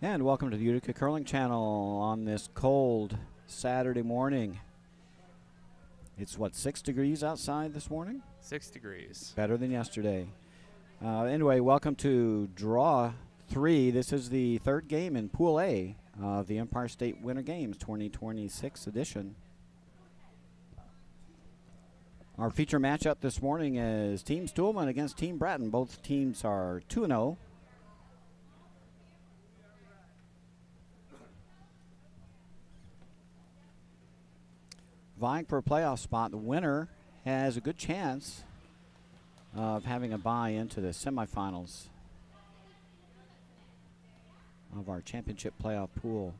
And welcome to the Utica Curling Channel on this cold Saturday morning. It's what, 6 degrees outside this morning? 6 degrees. Better than yesterday. Anyway, welcome to Draw 3. This is the third game in Pool A of the Empire State Winter Games 2026 edition. Our feature matchup this morning is Team Stuhlman against Team Bratton. Both teams are 2-0. Vying for a playoff spot, the winner has a good chance of having a bye into the semifinals of our championship playoff pool.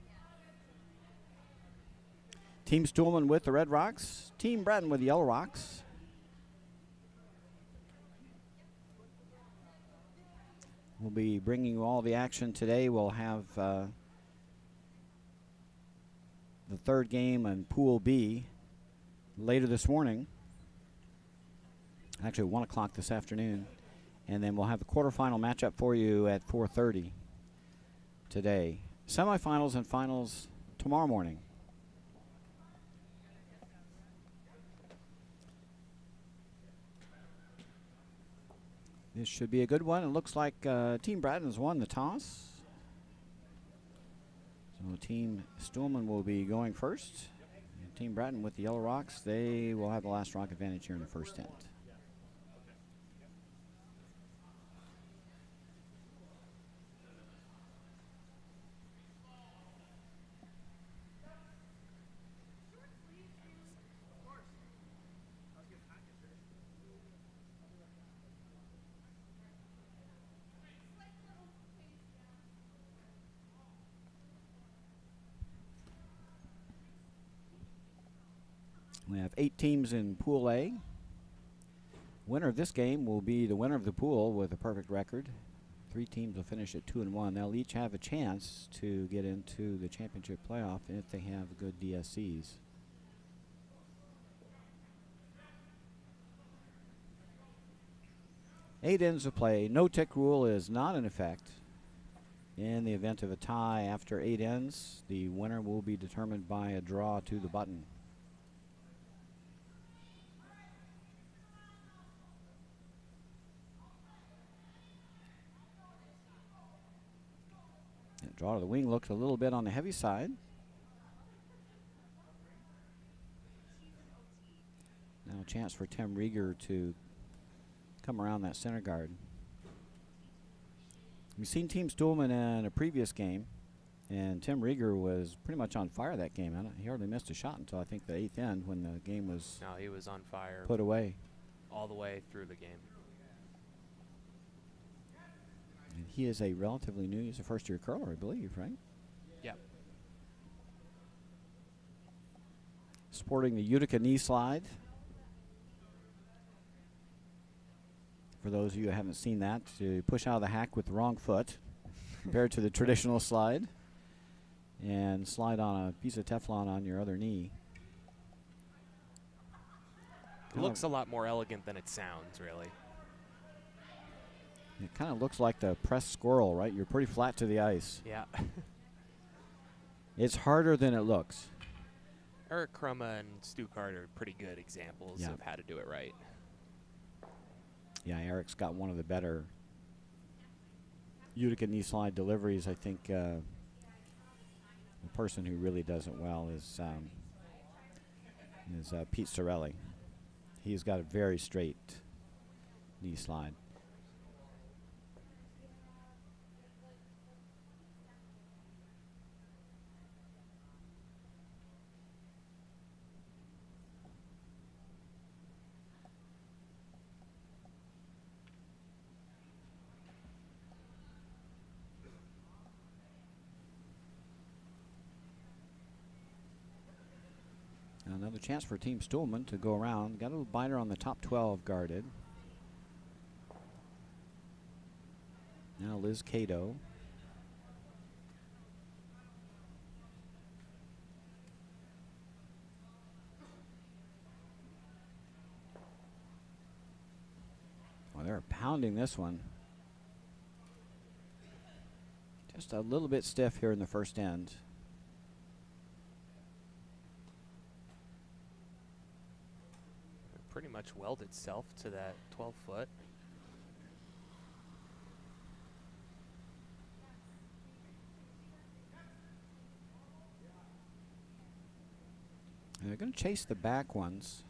Team Stuhlman with the Red Rocks, Team Bratton with the Yellow Rocks. We'll be bringing you all the action today. We'll have the third game in Pool B later this morning, actually 1 o'clock this afternoon, and then we'll have the quarterfinal matchup for you at 4:30 today. Semifinals and finals tomorrow morning. This should be a good one. It looks like Team Bratton has won the toss. So Team Stuhlman will be going first. Team Bratton with the Yellow Rocks, they will have the last rock advantage here in the first end. We have 8 teams in Pool A. Winner of this game will be the winner of the pool with a perfect record. 3 teams will finish at 2-1. They'll each have a chance to get into the championship playoff if they have good DSCs. Eight ends of play. No tick rule is not in effect. In the event of a tie after 8 ends, the winner will be determined by a draw to the button. Draw to the wing looks a little bit on the heavy side. Now a chance for Tim Rieger to come around that center guard. We've seen Team Stuhlman in a previous game, and Tim Rieger was pretty much on fire that game. He hardly missed a shot until I think the 8th end when the game was No, he was on fire put away. all the way through the game. And he is a relatively new, he's a first-year curler, I believe, right? Yep. Sporting the Utica knee slide. For those of you who haven't seen that, to push out of the hack with the wrong foot compared to the traditional slide, and slide on a piece of Teflon on your other knee. It looks a lot more elegant than it sounds, really. It kind of looks like the pressed squirrel, right? You're pretty flat to the ice. Yeah. It's harder than it looks. Eric Crumma and Stu Carter are pretty good examples of how to do it right. Yeah, Eric's got one of the better Utica knee slide deliveries. I think the person who really does it well is Pete Sorelli. He's got a very straight knee slide. Another chance for Team Stuhlman to go around. Got a little biter on the top 12 guarded. Now Liz Cato. Well, they're pounding this one. Just a little bit stiff here in the first end. It pretty much welded itself to that 12-foot. And they're going to chase the back ones.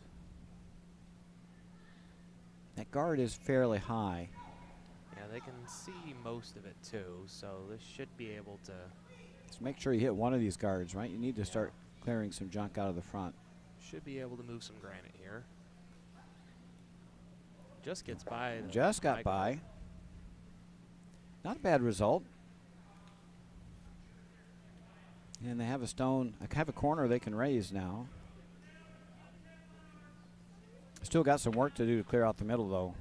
That guard is fairly high. Yeah, they can see most of it too, so this should be able to... Just make sure you hit one of these guards, right? You need to start clearing some junk out of the front. Should be able to move some granite here. Just gets by. Just got by. Not a bad result. And they have a stone, have a corner they can raise now. Still got some work to do to clear out the middle, though.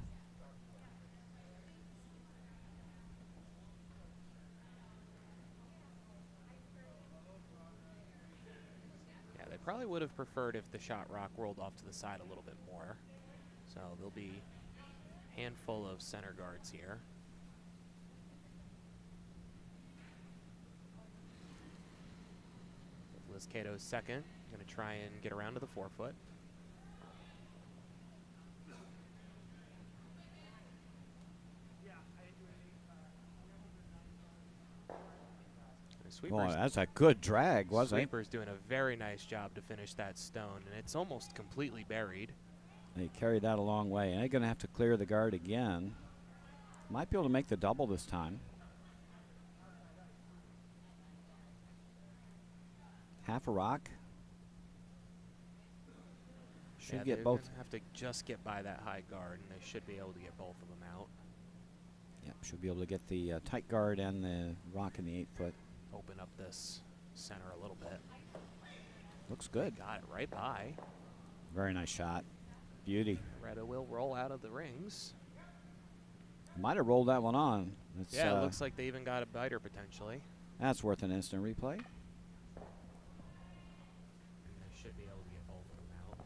Yeah, they probably would have preferred if the shot rock rolled off to the side a little bit more. So there'll be a handful of center guards here. Liz Cato's second, going to try and get around to the 4-foot. Boy, that's a good drag, wasn't it? Sweeper's doing a very nice job to finish that stone, and it's almost completely buried. They carried that a long way, and they're going to have to clear the guard again. Might be able to make the double this time. Half a rock. Should get both. Have to just get by that high guard, and they should be able to get both of them out. Yep, should be able to get the tight guard and the rock in the 8-foot. Open up this center a little bit. Looks good. Got it right by. Very nice shot. Beauty. Retta will roll out of the rings. Might have rolled that one on. It's, yeah, it looks like they even got a biter potentially. That's worth an instant replay. And they should be able to get both of them out.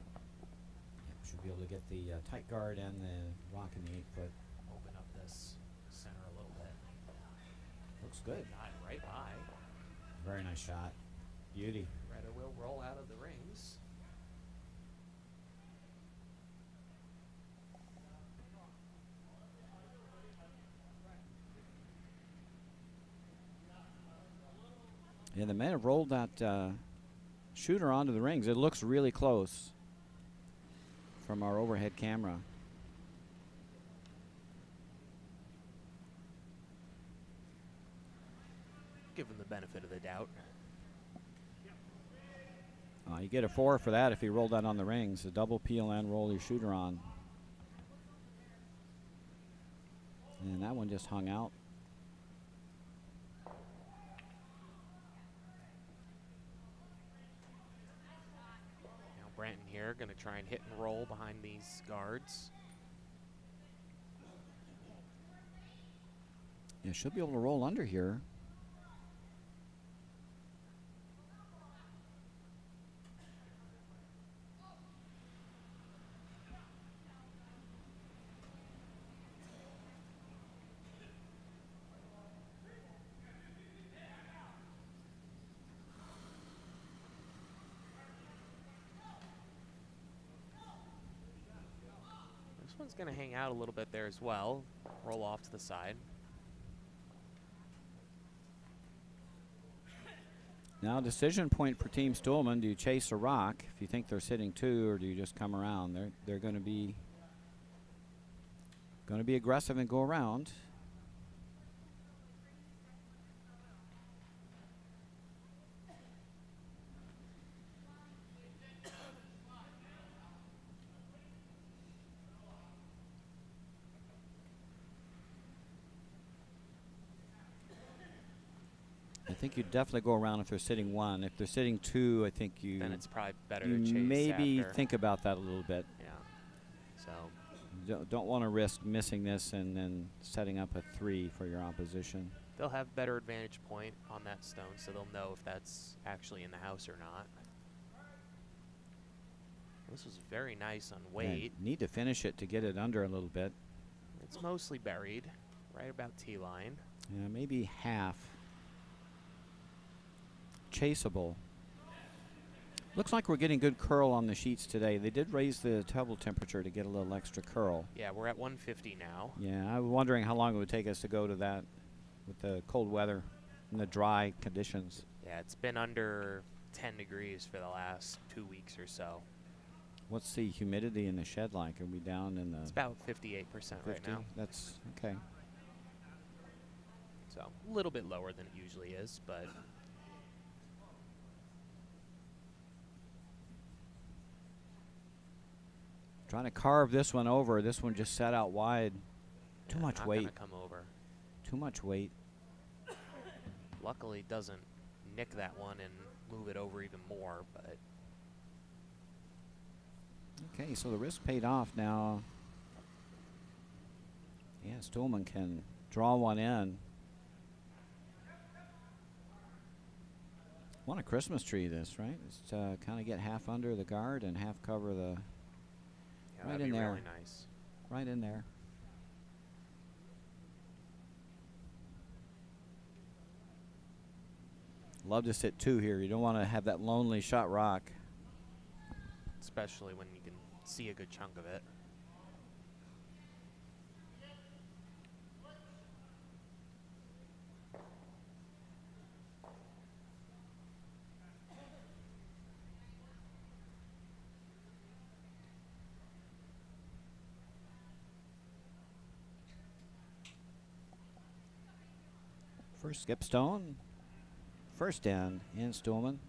Yep, should be able to get the tight guard and the rock in the 8-foot. Open up this center a little bit. Looks good. Got it right by. Very nice shot. Beauty. Retta will roll out of the rings. And the men have rolled that shooter onto the rings. It looks really close from our overhead camera. Give him the benefit of the doubt. You get a 4 for that if you roll that on the rings. A double peel and roll your shooter on. And that one just hung out. Now Branton here going to try and hit and roll behind these guards. Yeah, should be able to roll under here. This one's going to hang out a little bit there as well. Roll off to the side. Now, decision point for Team Stuhlman. Do you chase a rock if you think they're sitting 2, or do you just come around? They're going to be aggressive and go around. I think you definitely go around if they're sitting 1. If they're sitting 2, I think you. Then it's probably better to chase maybe after. think about that a little bit. Yeah. So. Don't want to risk missing this and then setting up a 3 for your opposition. They'll have better advantage point on that stone, so they'll know if that's actually in the house or not. This was very nice on weight. Yeah, need to finish it to get it under a little bit. It's mostly buried, right about T-line. Yeah, maybe half. chaseable. Looks like we're getting good curl on the sheets today. They did raise the table temperature to get a little extra curl. Yeah, we're at 150 now. Yeah, I was wondering how long it would take us to go to that with the cold weather and the dry conditions. Yeah, it's been under 10 degrees for the last 2 weeks or so. What's the humidity in the shed like? Are we down in the It's about 58% right 50? now. That's okay. So a little bit lower than it usually is, but Trying to carve this one over. This one just sat out wide. Too much not weight. gonna come over. Too much weight. Luckily, doesn't nick that one and move it over even more, but Okay, so the risk paid off now. Yeah, Stulman can draw one in. Want a Christmas tree this, right? It's kind of get half under the guard and half cover the yeah, right that'd in be there. really nice. Right in there. Love to sit two here. You don't want to have that lonely shot rock. Especially when you can see a good chunk of it. First skip stone. First in Stulman.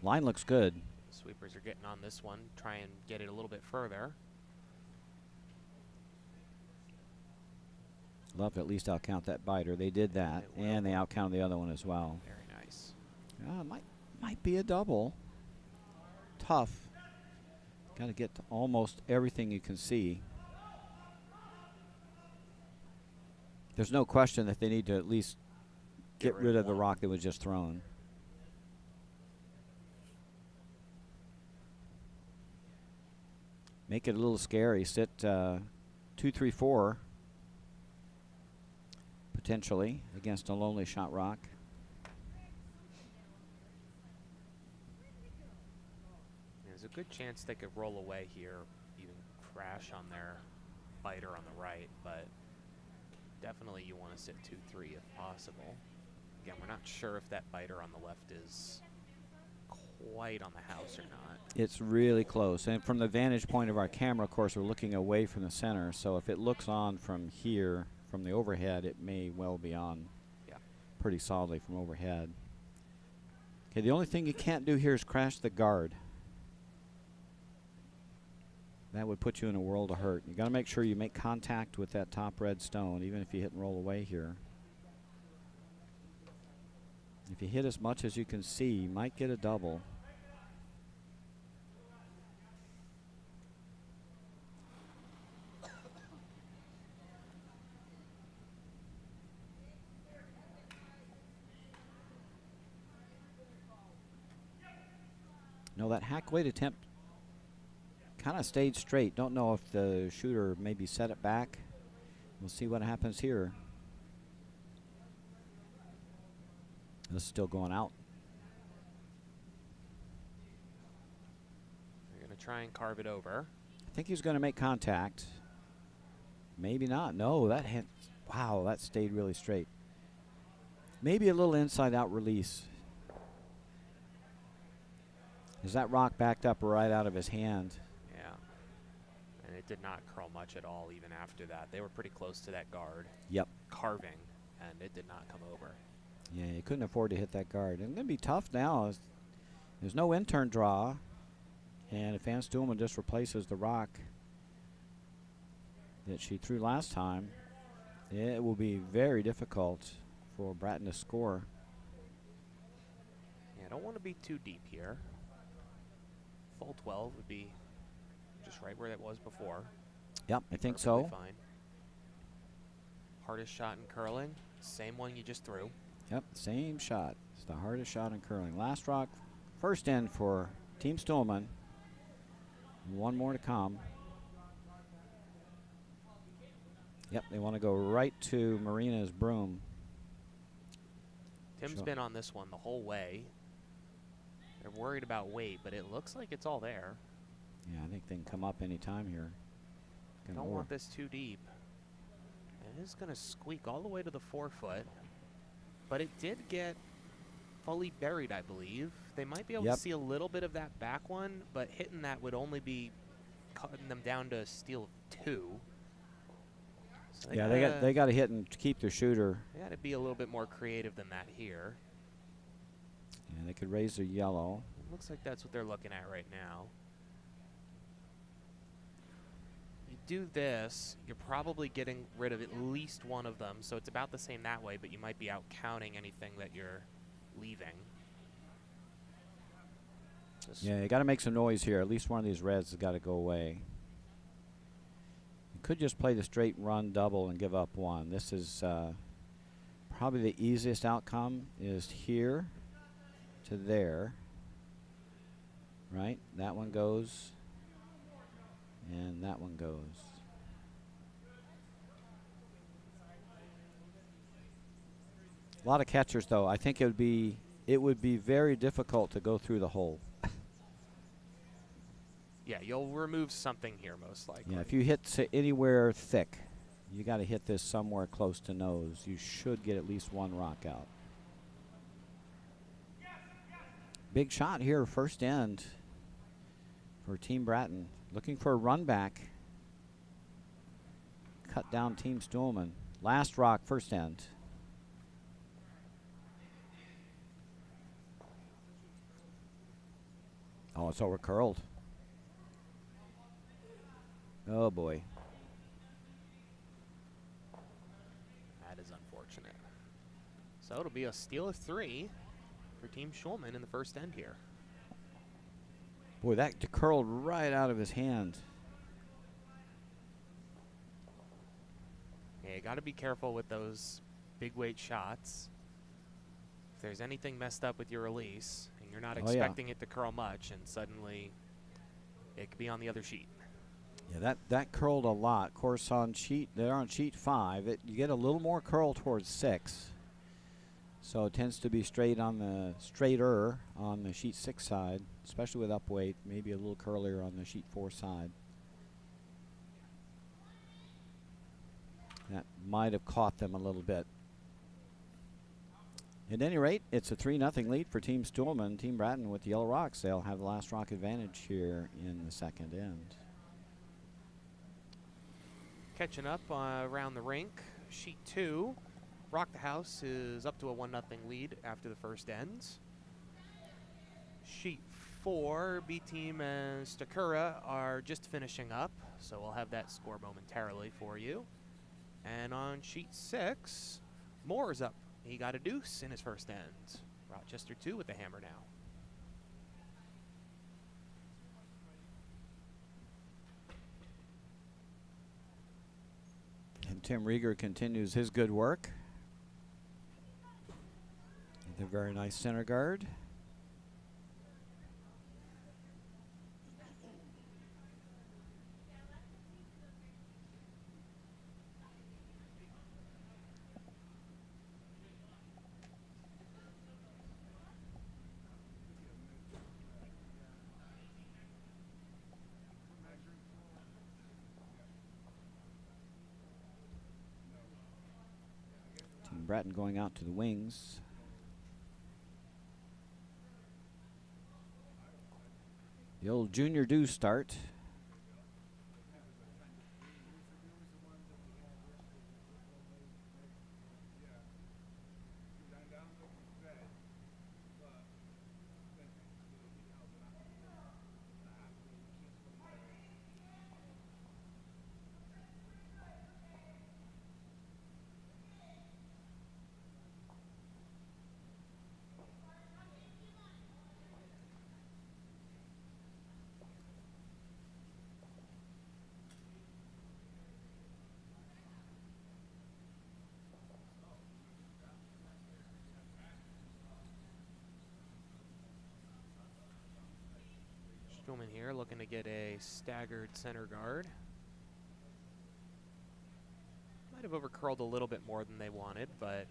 Line looks good. Sweepers are getting on this one, try and get it a little bit further. Love to at least outcount that biter. They did that, and they outcounted the other one as well. Very nice. Might be a double. Tough. Got to get to almost everything you can see. There's no question that they need to at least get rid of the rock that was just thrown. Make it a little scary. Sit 2, 3, 4 potentially against a lonely shot rock. There's a good chance they could roll away here, even crash on their biter on the right, but definitely you want to sit 2-3 if possible. Again, we're not sure if that biter on the left is quite on the house or not. It's really close, and from the vantage point of our camera, of course, we're looking away from the center, so if it looks on from here, from the overhead, it may well be on pretty solidly from overhead. Okay, the only thing you can't do here is crash the guard. That would put you in a world of hurt. You got to make sure you make contact with that top red stone, even if you hit and roll away here. If you hit as much as you can see, you might get a double. No, that hack weight attempt kind of stayed straight. Don't know if the shooter maybe set it back. We'll see what happens here. This is still going out. They're going to try and carve it over. I think he's going to make contact. Maybe not. No, that hit. Wow, that stayed really straight. Maybe a little inside-out release. Is that rock backed up right out of his hand? Yeah. And it did not curl much at all even after that. They were pretty close to that guard. Yep. Carving, and it did not come over. Yeah, you couldn't afford to hit that guard. And it'd be tough now. There's no in-turn draw. And if Ann Stulman just replaces the rock that she threw last time, it will be very difficult for Bratton to score. Yeah, I don't want to be too deep here. Full 12 would be just right where it was before. Yep, I think Perfectly so. Fine. Hardest shot in curling, same one you just threw. Yep, same shot. It's the hardest shot in curling. Last rock, first end for Team Stolman. One more to come. Yep, they want to go right to Marina's broom. Tim's been on this one the whole way. They're worried about weight, but it looks like it's all there. Yeah, I think they can come up any time here. Don't want this too deep. It is going to squeak all the way to the 4-foot, but it did get fully buried, I believe. They might be able to see a little bit of that back one, but hitting that would only be cutting them down to a steal of 2. So they got to hit and keep their shooter. They got to be a little bit more creative than that here. Yeah, they could raise their yellow. It looks like that's what they're looking at right now. You do this, you're probably getting rid of at least one of them, so it's about the same that way, but you might be out counting anything that you're leaving. Yeah, you got to make some noise here. At least one of these reds has got to go away. You could just play the straight run double and give up one. This is probably the easiest outcome is here to there. Right? That one goes. And that one goes. A lot of catchers, though. I think it would be very difficult to go through the hole. Yeah, you'll remove something here most likely. Yeah, if you hit anywhere thick, you got to hit this somewhere close to nose. You should get at least one rock out. Big shot here, first end for Team Bratton. Looking for a run back. Cut down Team Stolman. Last rock, first end. Oh, it's over curled. Oh, boy. That is unfortunate. So it'll be a steal of 3 for Team Schulman in the first end here. Boy, that curled right out of his hand. Yeah, you got to be careful with those big weight shots. If there's anything messed up with your release and you're not expecting it to curl much, and suddenly it could be on the other sheet. Yeah, that curled a lot. Of course, they're on sheet 5. You get a little more curl towards 6. So it tends to be straighter on the sheet 6 side, especially with up weight, maybe a little curlier on the sheet 4 side. That might have caught them a little bit. At any rate, it's a 3-0 lead for Team Stolman. Team Bratton with the Yellow Rocks. They'll have the last rock advantage here in the second end. Catching up around the rink, sheet 2. Rock the House is up to a 1-0 lead after the first end. Sheet 4, B-Team and Stakura are just finishing up, so we'll have that score momentarily for you. And on sheet 6, Moore's up. He got a deuce in his first end. Rochester 2 with the hammer now. And Tim Rieger continues his good work. The very nice center guard. Team Bratton going out to the wings. The old junior do start. Stillman here looking to get a staggered center guard. Might have overcurled a little bit more than they wanted, but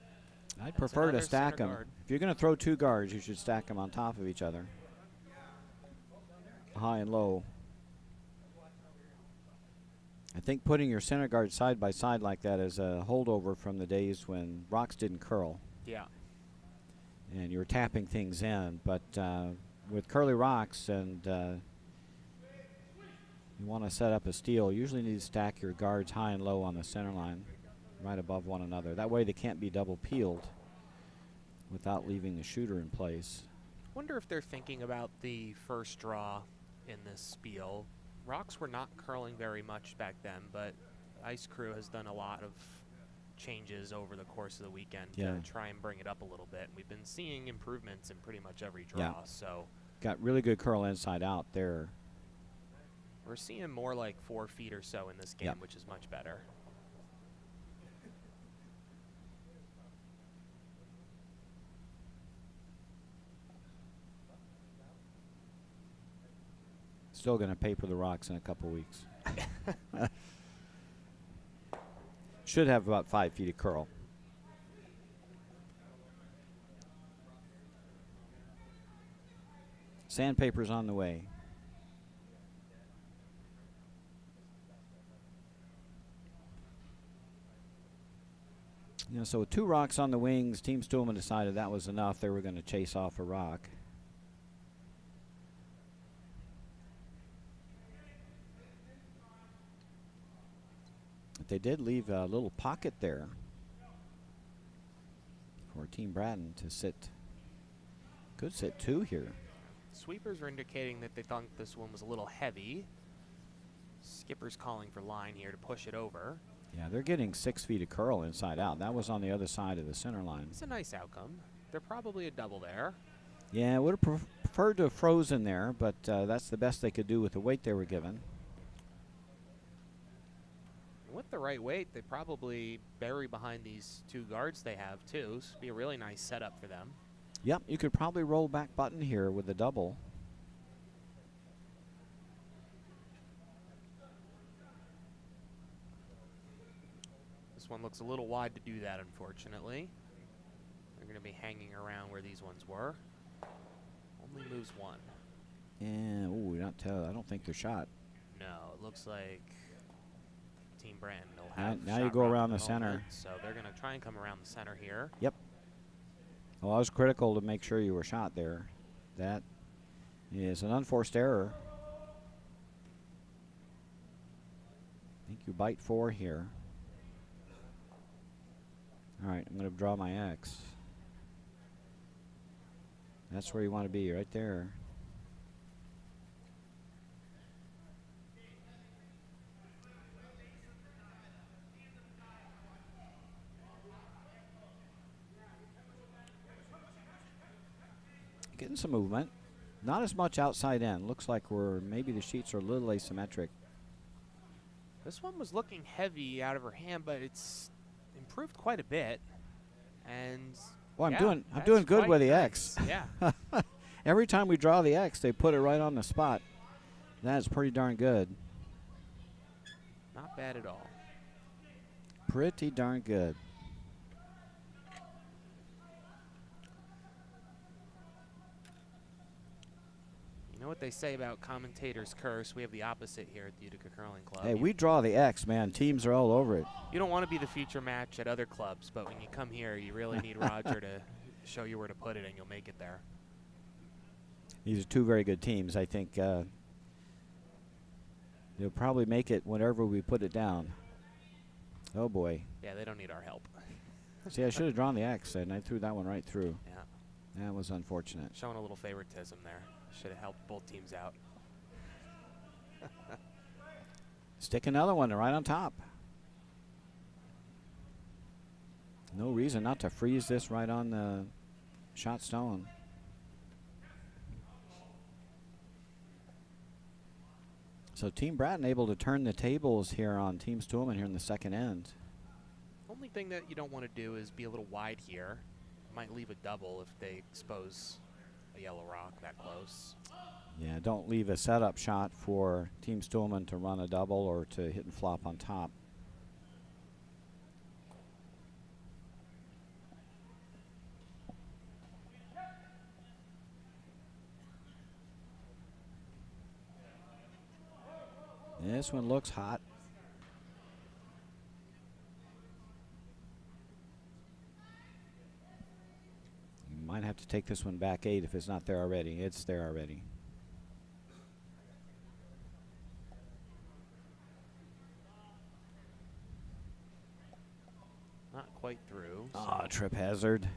I'd prefer to stack them. If you're going to throw two guards, you should stack them on top of each other, high and low. I think putting your center guard side by side like that is a holdover from the days when rocks didn't curl. Yeah. And you were tapping things in. But with curly rocks and you want to set up a steal, you usually need to stack your guards high and low on the center line, right above one another. That way they can't be double peeled without leaving the shooter in place. Wonder if they're thinking about the first draw in this spiel. Rocks were not curling very much back then, but Ice Crew has done a lot of changes over the course of the weekend to try and bring it up a little bit. We've been seeing improvements in pretty much every draw. So got really good curl inside out there. We're seeing more like 4 feet or so in this game, which is much better. Still going to paper the rocks in a couple weeks. Should have about 5 feet of curl. Sandpaper's on the way. You know, so with 2 rocks on the wings, Team Stillman decided that was enough. They were going to chase off a rock. But they did leave a little pocket there for Team Bratton to sit. Could sit 2 here. Sweepers are indicating that they thought this one was a little heavy. Skipper's calling for line here to push it over. Yeah, they're getting 6 feet of curl inside out. That was on the other side of the center line. It's a nice outcome. They're probably a double there. Yeah, would have preferred to have frozen there, but that's the best they could do with the weight they were given. With the right weight, they probably bury behind these 2 guards they have, too. So it'd be a really nice setup for them. Yep, you could probably roll back button here with the double. This one looks a little wide to do that, unfortunately. They're going to be hanging around where these ones were. Only moves 1. And, ooh, I don't think they're shot. No, it looks like Team Brandon will Now, have now you shot go rock around the at moment, center. So they're going to try and come around the center here. Yep. Well, I was critical to make sure you were shot there. That is an unforced error. I think you bite 4 here. All right, I'm going to draw my X. That's where you want to be, right there. Getting some movement. Not as much outside in. Looks like maybe the sheets are a little asymmetric. This one was looking heavy out of her hand, but it's improved quite a bit. And well, yeah, I'm doing good with the nice. X. Yeah. Every time we draw the X, they put it right on the spot. That's pretty darn good. Not bad at all. Pretty darn good. You know what they say about commentators' curse? We have the opposite here at the Utica Curling Club. Hey, we draw the X, man. Teams are all over it. You don't want to be the feature match at other clubs, but when you come here, you really need Roger to show you where to put it, and you'll make it there. These are 2 very good teams. I think they'll probably make it whenever we put it down. Oh, boy. Yeah, they don't need our help. See, I should have drawn the X, and I threw that one right through. Yeah. That was unfortunate. Showing a little favoritism there. Should have helped both teams out. Stick another one right on top. No reason not to freeze this right on the shot stone. So Team Bratton able to turn the tables here on Team Stillman here in the second end. Only thing that you don't want to do is be a little wide here. Might leave a double if they expose a yellow rock that close. Yeah, don't leave a setup shot for Team Stuhlman to run a double or to hit and flop on top. This one looks hot. You might have to take this one back 8 if it's not there already. It's there already. Not quite through. Ah, trip hazard.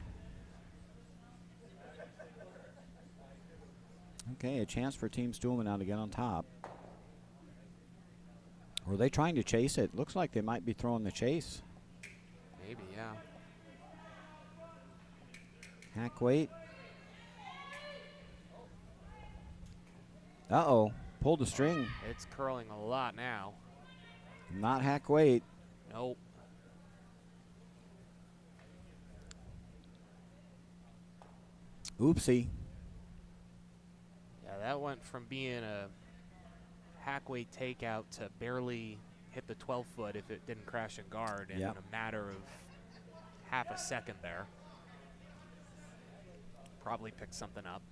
Okay, a chance for Team Stuhlman now to get on top. Were they trying to chase it? Looks like they might be throwing the chase. Maybe, yeah. Hack weight. Uh-oh, pulled the string. It's curling a lot now. Not hack weight. Nope. Oopsie. Yeah, that went from being a hack weight takeout to barely hit the 12 foot if it didn't crash and guard in a matter of half a second there. Probably picked something up.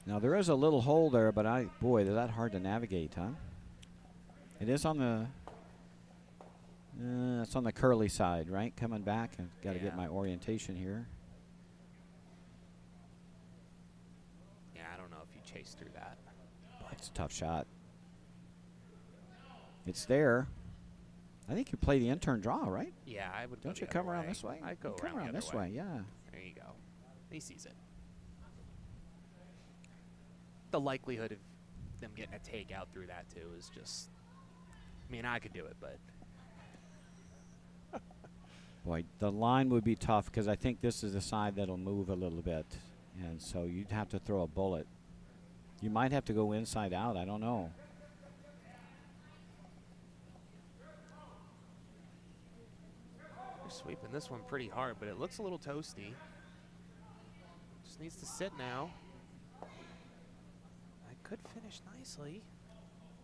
Now there is a little hole there, but boy, is that hard to navigate, huh? It is on the, it's on the curly side, right? Coming back, I've got to get my orientation here. Yeah, I don't know if you chase through that. Boy, it's a tough shot. It's there. I think you play the intern draw, right? Yeah, I would. Don't you come around this way? I'd go come around this way. Yeah. There you go. He sees it. The likelihood of them getting a takeout through that too is just. I mean, I could do it, but. Boy, the line would be tough because I think this is the side that'll move a little bit, and so you'd have to throw a bullet. You might have to go inside out. I don't know. You're sweeping this one pretty hard, but it looks a little toasty. Just needs to sit now. I could finish nicely.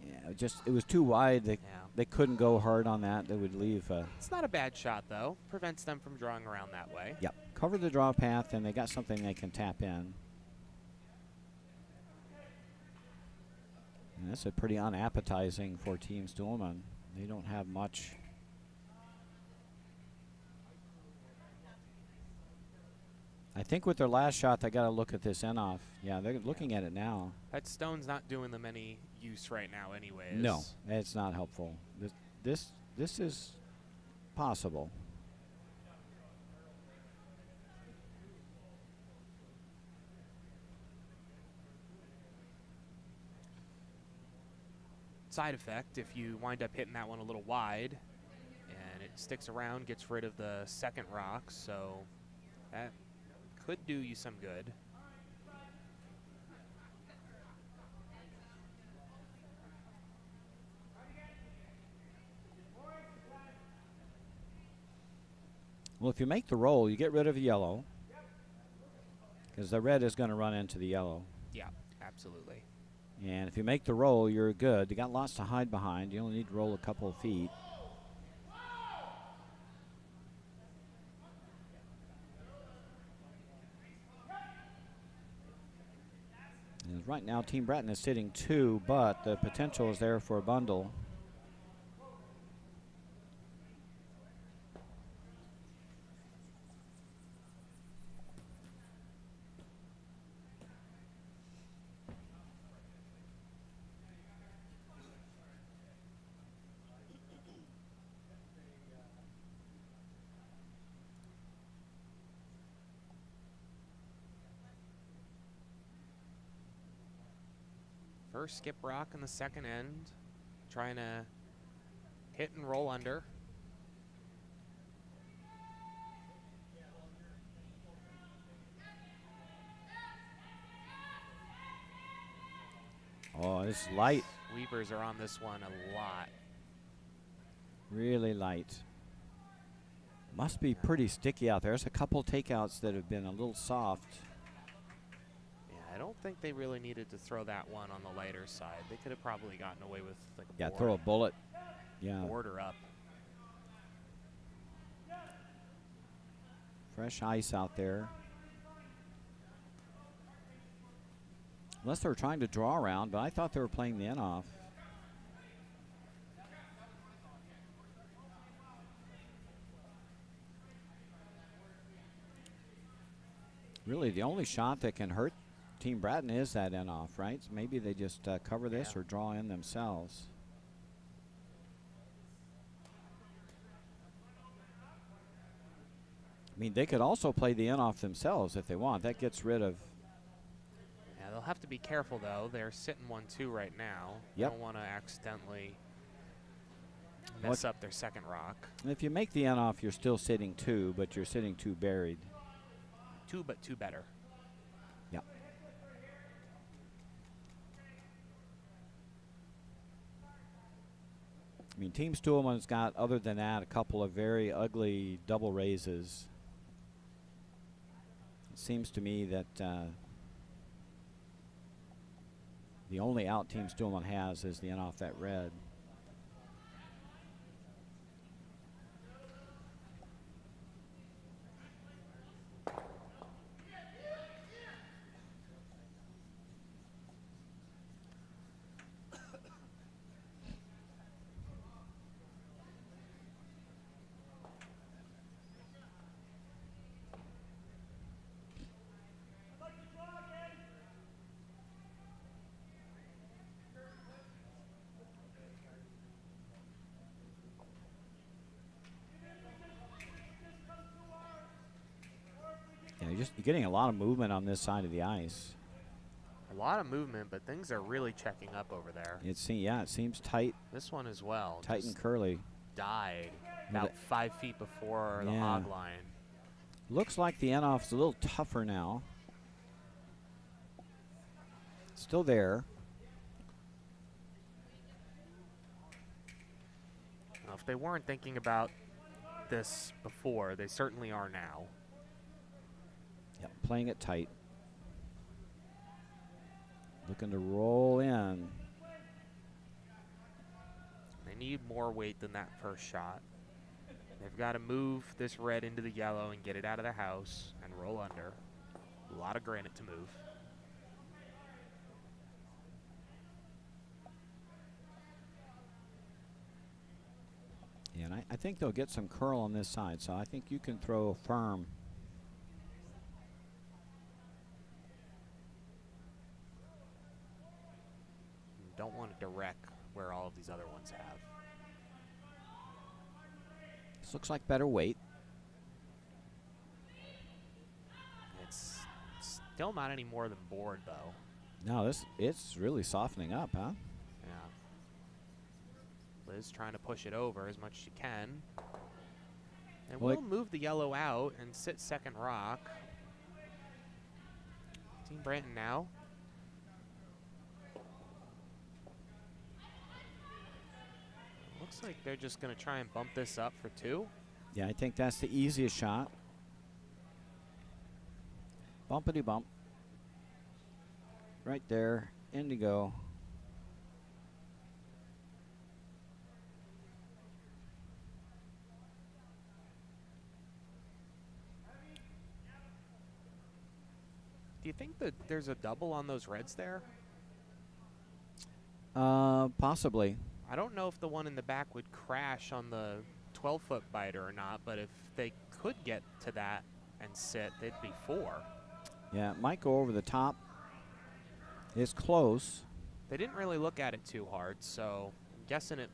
Yeah, it was too wide. They couldn't go hard on that. They would leave. It's not a bad shot, though. Prevents them from drawing around that way. Yep. Cover the draw path, and they got something they can tap in. And that's a pretty unappetizing for Team Stuhlman. They don't have much. I think with their last shot, they got to look at this in-off. Yeah, they're looking at it now. That stone's not doing them any use right now anyways. No, it's not helpful. This is possible. Side effect, if you wind up hitting that one a little wide and it sticks around, gets rid of the second rock, so that could do you some good. Well, if you make the roll, you get rid of the yellow because the red is going to run into the yellow. Yeah, absolutely. And if you make the roll, you're good. You got lots to hide behind. You only need to roll a couple of feet. And right now, Team Bratton is sitting 2, but the potential is there for a bundle. First skip rock in the second end, trying to hit and roll under. Oh, it's light. Weavers are on this one a lot. Really light. Must be pretty sticky out there. There's a couple takeouts that have been a little soft. Yeah, I don't think they really needed to throw that one on the lighter side. They could have probably gotten away with like a Yeah, board, throw a bullet. Yeah. border up. Fresh ice out there. Unless they were trying to draw around, but I thought they were playing the end off. Really, the only shot that can hurt Team Bratton is that end off, right? So maybe they just cover this or draw in themselves. I mean, they could also play the end off themselves if they want. That gets rid of. Yeah, they'll have to be careful though. They're sitting 1-2 right now. Yep. Don't want to accidentally mess up their second rock. And if you make the end off, you're still sitting 2, but you're sitting 2 buried. 2, but 2 better. Yep. I mean, Team Stuhlman's got, other than that, a couple of very ugly double raises. It seems to me that the only out Team Stuhlman has is the end off that red. You're getting a lot of movement on this side of the ice. A lot of movement, but things are really checking up over there. It seems tight. This one as well. Tight and curly. Died about 5 feet before the Yeah. hog line. Looks like the end off's a little tougher now. Still there. Now, if they weren't thinking about this before, they certainly are now. Yep, playing it tight. Looking to roll in. They need more weight than that first shot. They've got to move this red into the yellow and get it out of the house and roll under. A lot of granite to move. Yeah, and I think they'll get some curl on this side, so I think you can throw firm. You don't want to direct where all of these other ones have. This looks like better weight. It's still not any more than board, though. No, it's really softening up, huh? Yeah. Liz trying to push it over as much as she can. And Well, we'll move the yellow out and sit second rock. Team Branton now. Looks like they're just going to try and bump this up for 2. Yeah, I think that's the easiest shot. Bumpity bump. Right there, indigo. Do you think that there's a double on those reds there? Possibly. I don't know if the one in the back would crash on the 12-foot biter or not, but if they could get to that and sit, they'd be 4. Yeah, it might go over the top. It's close. They didn't really look at it too hard, so I'm guessing it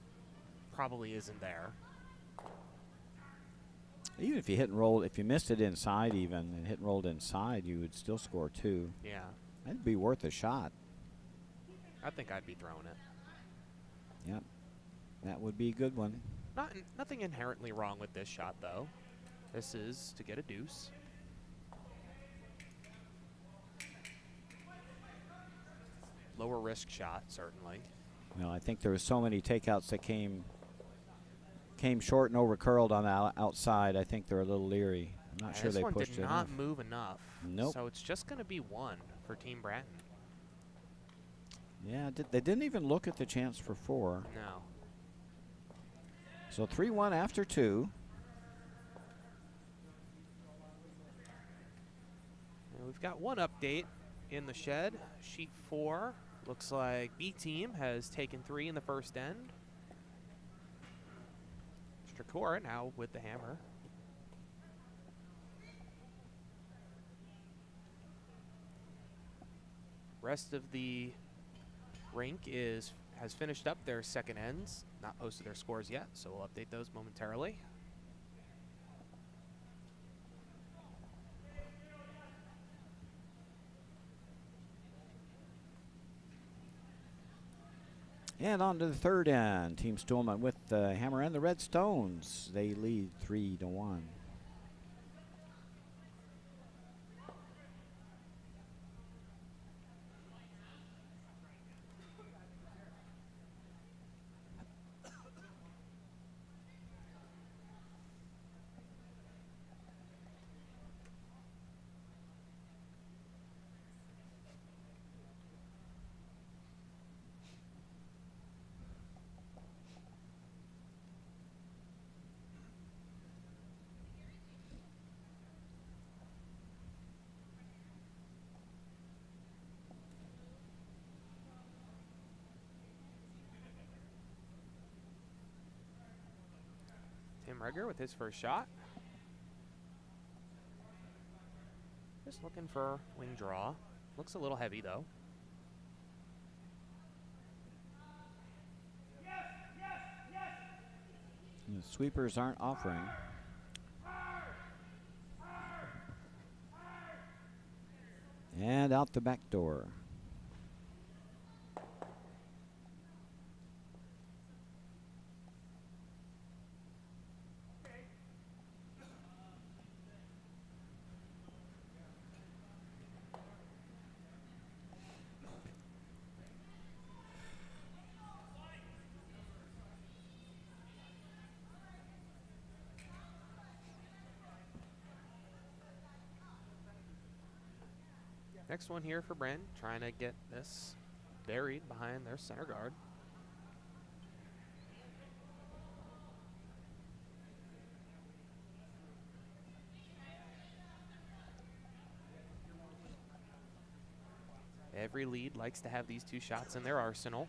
probably isn't there. Even if you hit and rolled, if you missed it inside even and hit and rolled inside, you would still score 2. Yeah, That'd be worth a shot. I think I'd be throwing it. Yep, that would be a good one. Nothing inherently wrong with this shot, though. This is to get a deuce. Lower risk shot, certainly. Well, I think there were so many takeouts that came came short and over curled on the outside. I think they're a little leery. I'm not sure this they one pushed did it not enough. move enough. Nope. So it's just going to be 1 for Team Bratton. Yeah, they didn't even look at the chance for 4. No. So 3-1 after 2. And we've got one update in the shed. Sheet 4. Looks like B team has taken 3 in the first end. Strakora now with the hammer. Rest of the rink has finished up their second ends. Not posted their scores yet, so we'll update those momentarily. And on to the third end. Team Stillman with the hammer and the Red Stones. They lead 3-1. Tim Regger with his first shot. Just looking for wing draw. Looks a little heavy though. The sweepers aren't offering. And out the back door. Next one here for Brent, trying to get this buried behind their center guard. Every lead likes to have these 2 shots in their arsenal.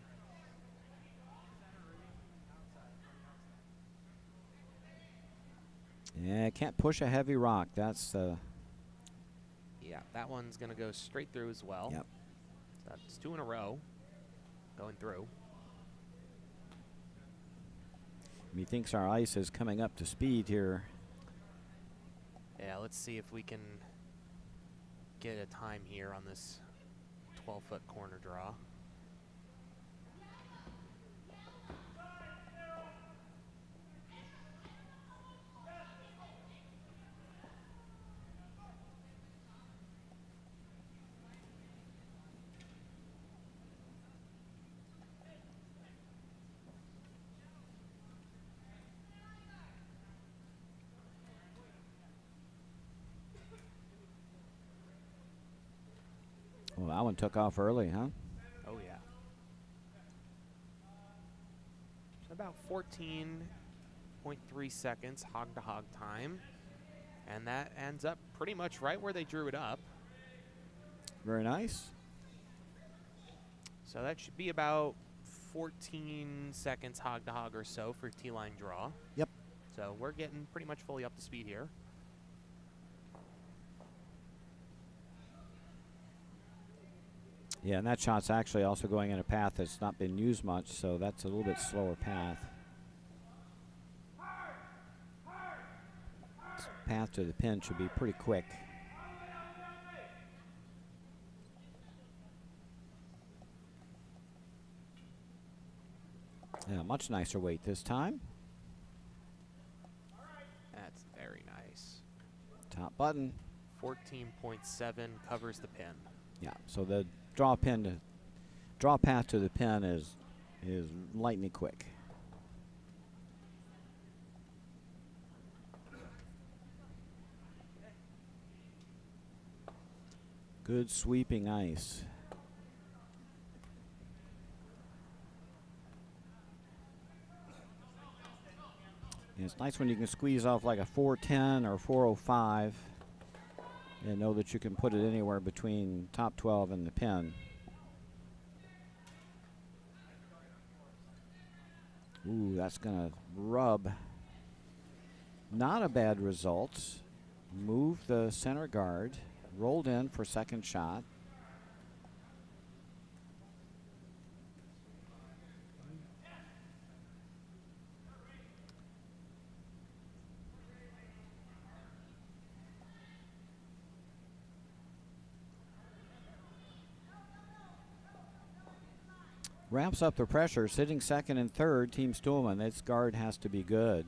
Yeah, can't push a heavy rock. That's Yeah, that one's going to go straight through as well. Yep. That's 2 in a row going through. He thinks our ice is coming up to speed here. Yeah, let's see if we can get a time here on this 12-foot corner draw. Well, that one took off early, huh? Oh, yeah. About 14.3 seconds hog-to-hog time. And that ends up pretty much right where they drew it up. Very nice. So that should be about 14 seconds hog-to-hog or so for T-line draw. Yep. So we're getting pretty much fully up to speed here. Yeah, and that shot's actually also going in a path that's not been used much, so that's a little bit slower path. This path to the pin should be pretty quick. Yeah, much nicer weight this time. That's very nice. Top button. 14.7 covers the pin. Yeah, so the draw path to the pin is lightning quick. Good sweeping ice. And it's nice when you can squeeze off like a 410 or 405 and know that you can put it anywhere between top 12 and the pin. Ooh, that's going to rub. Not a bad result. Move the center guard. Rolled in for second shot. Ramps up the pressure. Sitting second and third, Team Stuhlman. This guard has to be good.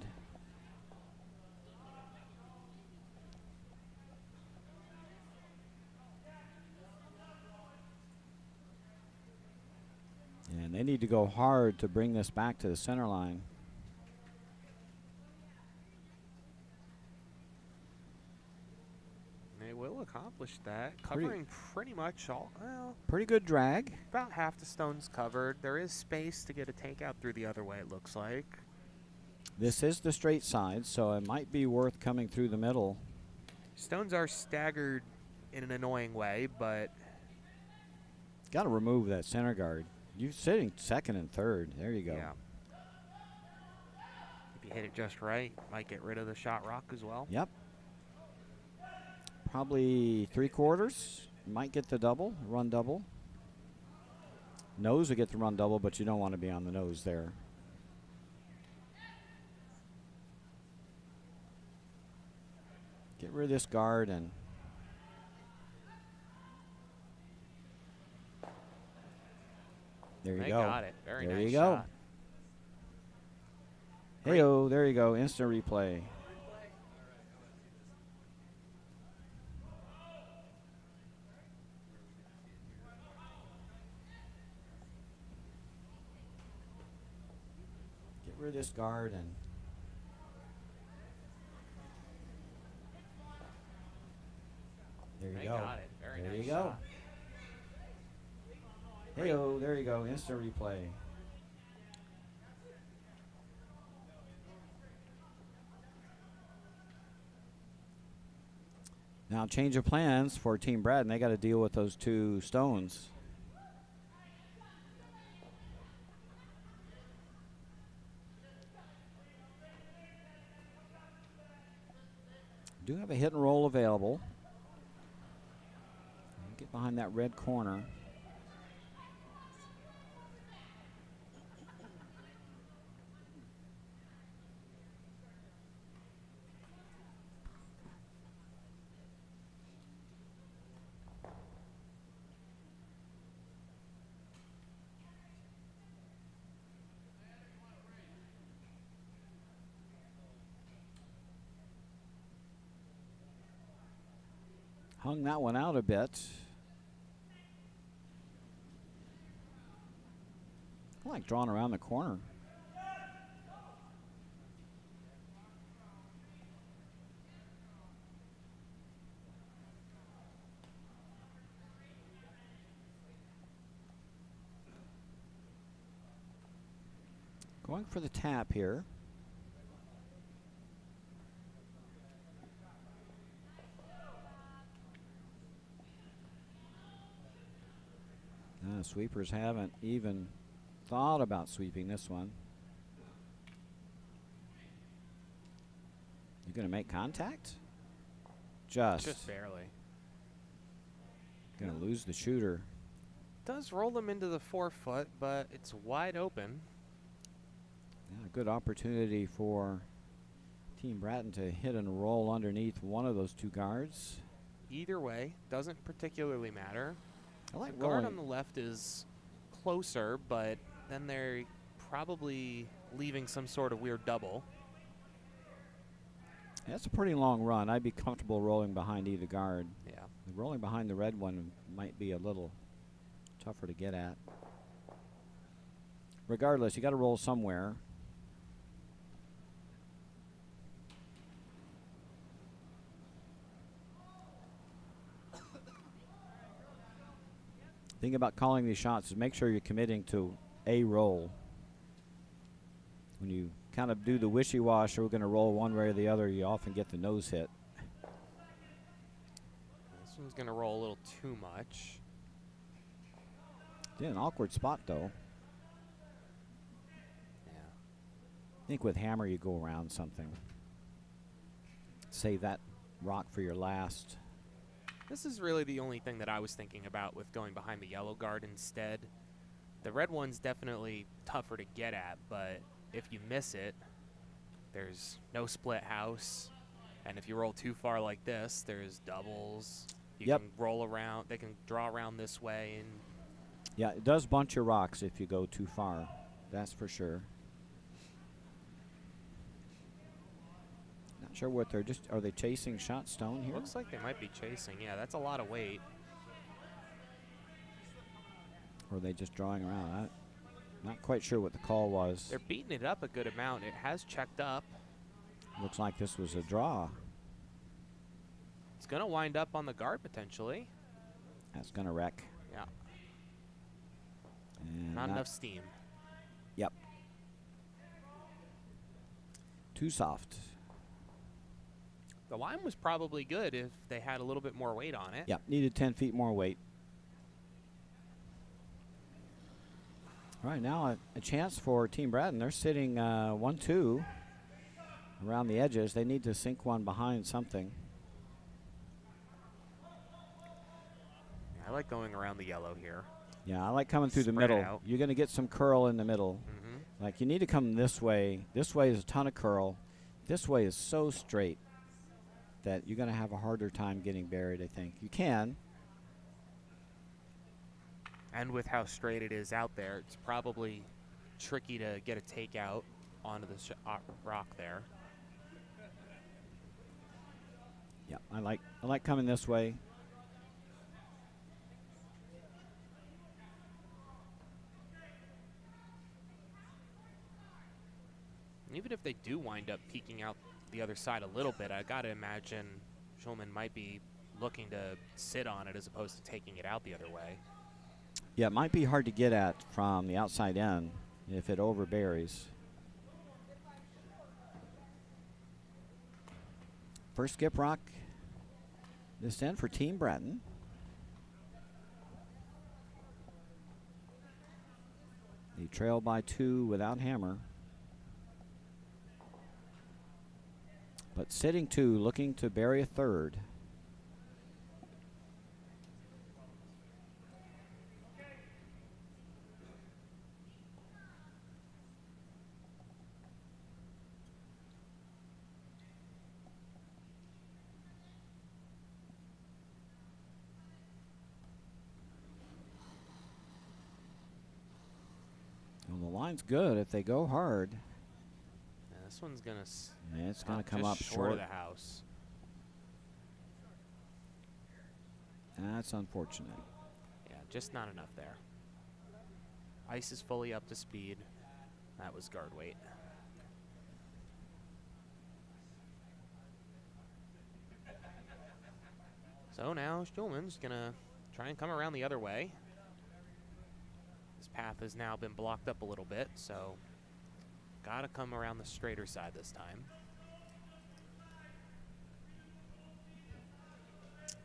And they need to go hard to bring this back to the center line. They will accomplish that, covering pretty much all, well, Pretty good drag. about half the stone's covered. There is space to get a takeout through the other way, it looks like. This is the straight side, so it might be worth coming through the middle. Stones are staggered in an annoying way, but Got to remove that center guard. You're sitting second and third. There you go. yeah. If you hit it just right, might get rid of the shot rock as well. Yep. Probably 3/4. Might get the double, run double. Nose will get the run double, but you don't want to be on the nose there. Get rid of this guard and there you They go. got it. Very There nice you go. shot. Hey-o, there you go. Instant replay. Get rid of this guard and there you They go. got it. Very There nice you go. shot. Hey-o, there you go. Instant replay. Now change of plans for Team Brad, and they got to deal with those two stones. Do have a hit and roll available. Get behind that red corner. Hung that one out a bit. I like drawing around the corner. Going for the tap here. Sweepers haven't even thought about sweeping this one. You gonna make contact? Just barely. Gonna lose the shooter. Does roll them into the 4-foot, but it's wide open. Yeah, a good opportunity for Team Bratton to hit and roll underneath one of those two guards. Either way, doesn't particularly matter. I like The guard rolling. on the left is closer, but then they're probably leaving some sort of weird double. That's a pretty long run. I'd be comfortable rolling behind either guard. Yeah. Rolling behind the red one might be a little tougher to get at. Regardless, you got to roll somewhere. Thing about calling these shots is make sure you're committing to a roll. When you kind of do the wishy-washy, we're going to roll one way or the other, you often get the nose hit. This one's going to roll a little too much. Yeah, an awkward spot, though. Yeah. I think with hammer you go around something. Save that rock for your last. This is really the only thing that I was thinking about with going behind the yellow guard instead. The red one's definitely tougher to get at, but if you miss it, there's no split house. And if you roll too far like this, there's doubles. You Yep. can roll around. They can draw around this way. And Yeah, it does bunch your rocks if you go too far. That's for sure. Not sure what they're just. Are they chasing shot stone here? looks like they might be chasing. Yeah, that's a lot of weight. Or are they just drawing around? I'm not quite sure what the call was. They're beating it up a good amount. It has checked up. Looks like this was a draw. It's going to wind up on the guard potentially. That's going to wreck. Yeah. And Not enough steam. Yep. Too soft. The line was probably good if they had a little bit more weight on it. Yep, needed 10 feet more weight. All right, now a chance for Team Bratton. They're sitting 1-2 around the edges. They need to sink one behind something. I like going around the yellow here. Yeah, I like coming through the Spread middle. out. You're going to get some curl in the middle. Mm-hmm. Like, you need to come this way. This way is a ton of curl. This way is so straight that you're going to have a harder time getting buried, I think. You can. And with how straight it is out there, it's probably tricky to get a takeout onto the rock there. Yeah, I like coming this way. And even if they do wind up peeking out the other side a little bit, I got to imagine Schulman might be looking to sit on it as opposed to taking it out the other way. Yeah, it might be hard to get at from the outside in if it overburies. First skip rock this end for Team Bratton. They trail by 2 without hammer. But sitting 2, looking to bury a third. Well, the line's good if they go hard. Yeah, this one's going to Yeah, it's going to come up short short. of the house. That's unfortunate. Yeah, just not enough there. Ice is fully up to speed. That was guard weight. So now Schulman's going to try and come around the other way. This path has now been blocked up a little bit, so got to come around the straighter side this time.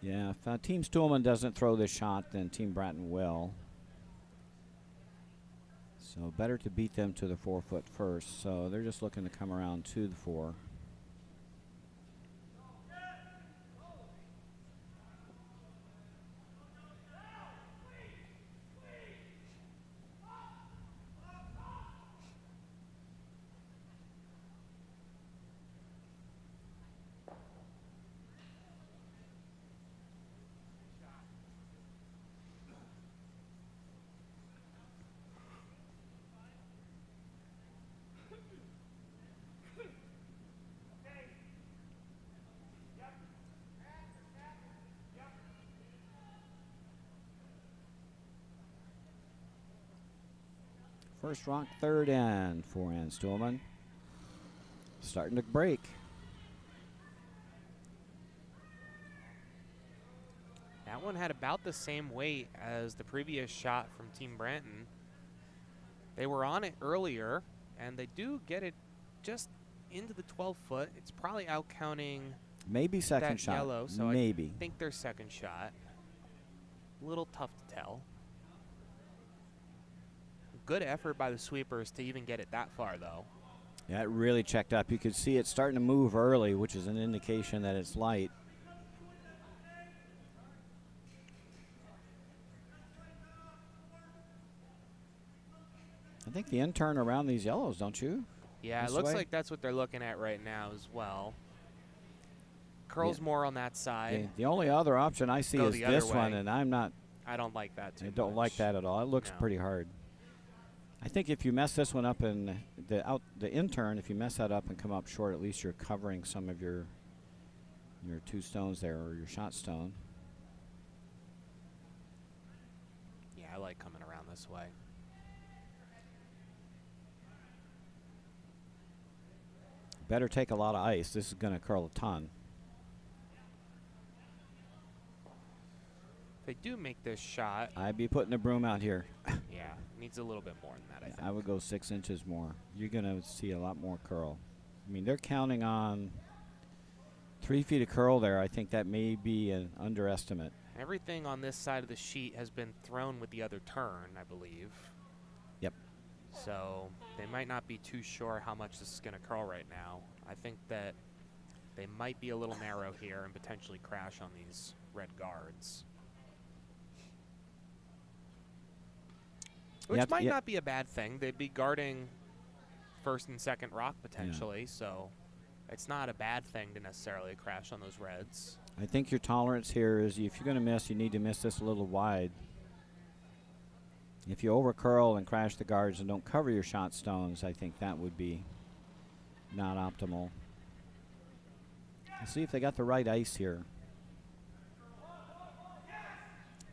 Yeah, if Team Stuhlman doesn't throw this shot, then Team Bratton will. So better to beat them to the 4 foot first. So they're just looking to come around to the 4. First rock, third and 4 and Stuhlman. Starting to break. That one had about the same weight as the previous shot from Team Branton. They were on it earlier, and they do get it just into the 12-foot. It's probably out counting Maybe second that shot. yellow, so Maybe. I think their second shot. A little tough to tell. Good effort by the sweepers to even get it that far, though. Yeah, it really checked up. You could see it starting to move early, which is an indication that it's light. I think the end turn around these yellows, don't you? Yeah, This it looks way? like that's what they're looking at right now as well. Curls Yeah. more on that side. The only other option I see Go is the other this one, way. and I'm not. I don't like that too I don't like much. that at all. It looks No. pretty hard. I think if you mess this one up and the in turn, if you mess that up and come up short, at least you're covering some of your two stones there, or your shot stone. Yeah, I like coming around this way. Better take a lot of ice. This is going to curl a ton. If they do make this shot, I'd be putting a broom out here. yeah, needs a little bit more than that, I think. I would go 6 inches more. You're going to see a lot more curl. I mean, they're counting on 3 feet of curl there. I think that may be an underestimate. Everything on this side of the sheet has been thrown with the other turn, I believe. Yep. So they might not be too sure how much this is going to curl right now. I think that they might be a little narrow here and potentially crash on these red guards. Which might not be a bad thing. They'd be guarding first and second rock potentially, so it's not a bad thing to necessarily crash on those reds. I think your tolerance here is if you're going to miss, you need to miss this a little wide. If you over curl and crash the guards and don't cover your shot stones, I think that would be not optimal. Let's see if they got the right ice here.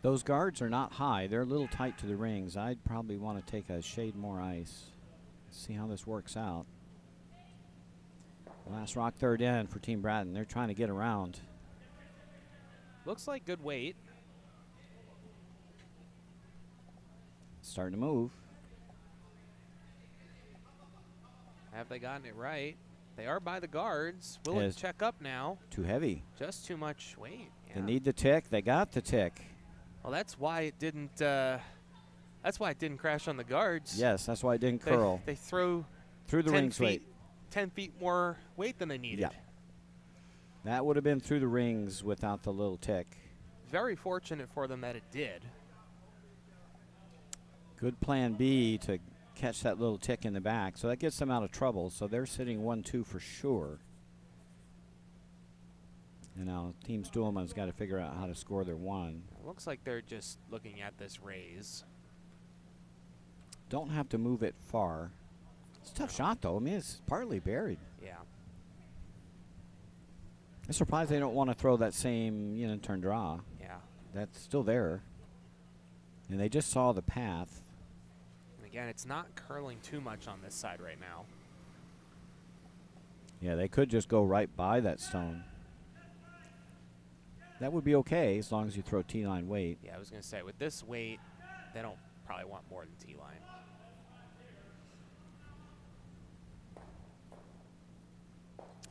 Those guards are not high. They're a little tight to the rings. I'd probably want to take a shade more ice. See how this works out. Last rock third in for Team Bratton. They're trying to get around. Looks like good weight. Starting to move. Have they gotten it right? They are by the guards. Willing Yes. to check up now. Too heavy. Just too much weight. They Yeah. need the tick. They got the tick. Well, that's why it didn't. That's why it didn't crash on the guards. Yes, that's why it didn't curl. They throw Through the 10 rings feet, weight. 10 feet more weight than they needed. Yeah. That would have been through the rings without the little tick. Very fortunate for them that it did. Good plan B to catch that little tick in the back. So that gets them out of trouble. So they're sitting 1-2 for sure. And now Team Stuhlman's got to figure out how to score their one. It looks like they're just looking at this raise. Don't have to move it far. It's a tough shot, though. I mean, it's partly buried. Yeah. I'm surprised they don't want to throw that same turn draw. Yeah. That's still there. And they just saw the path. And again, it's not curling too much on this side right now. Yeah, they could just go right by that stone. That would be okay as long as you throw T-line weight. Yeah, I was going to say, with this weight, they don't probably want more than T-line.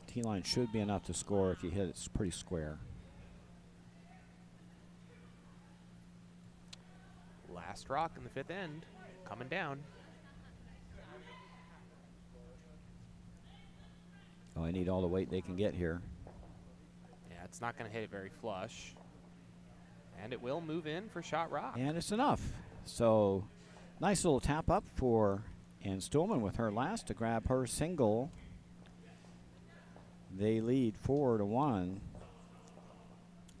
T-line should be enough to score if you hit it pretty square. Last rock in the fifth end, coming down. Oh, I need all the weight they can get here. Yeah, it's not going to hit it very flush. And it will move in for shot rock. And it's enough. So nice little tap up for Ann Stuhlman with her last to grab her single. They lead 4-1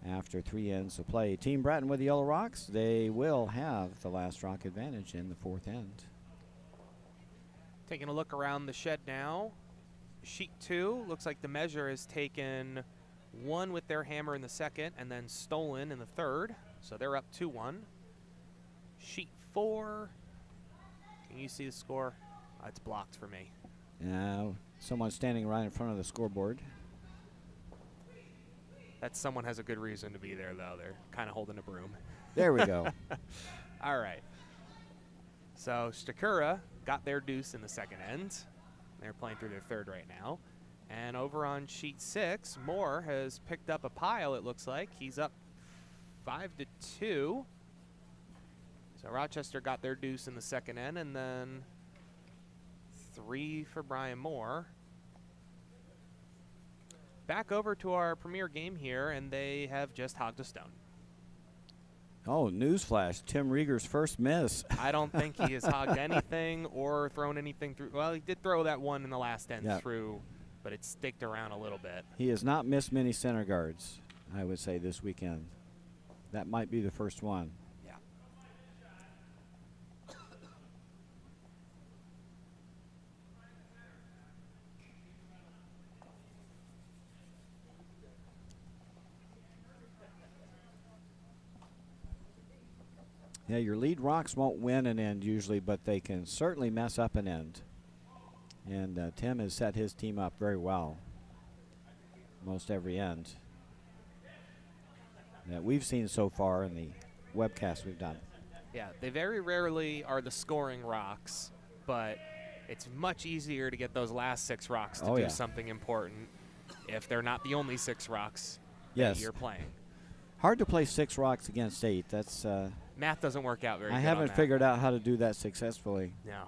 after 3 ends of play. Team Bratton with the yellow rocks. They will have the last rock advantage in the fourth end. Taking a look around the shed now. Sheet 2, looks like the measure has taken 1 with their hammer in the second and then stolen in the third. So they're up 2-1. Sheet 4, can you see the score? It's blocked for me. Now, someone standing right in front of the scoreboard. That someone has a good reason to be there, though. They're kind of holding a broom. There we go. All right. So Stakura got their deuce in the second end. They're playing through their third right now. And over on sheet 6, Moore has picked up a pile, it looks like. He's up 5-2. So Rochester got their deuce in the second end, and then 3 for Brian Moore. Back over to our premier game here, and they have just hogged a stone. Oh, newsflash. Tim Rieger's first miss. I don't think he has hogged anything or thrown anything through. Well, he did throw that one in the last end through, but it sticked around a little bit. He has not missed many center guards, I would say, this weekend. That might be the first one. Yeah. Yeah, your lead rocks won't win an end usually, but they can certainly mess up an end. And Tim has set his team up very well most every end that we've seen so far in the webcast we've done. Yeah, they very rarely are the scoring rocks, but it's much easier to get those last 6 rocks to do something important if they're not the only 6 rocks that you're playing. Hard to play 6 rocks against 8. That's math doesn't work out very good. I haven't figured out how to do that successfully. No.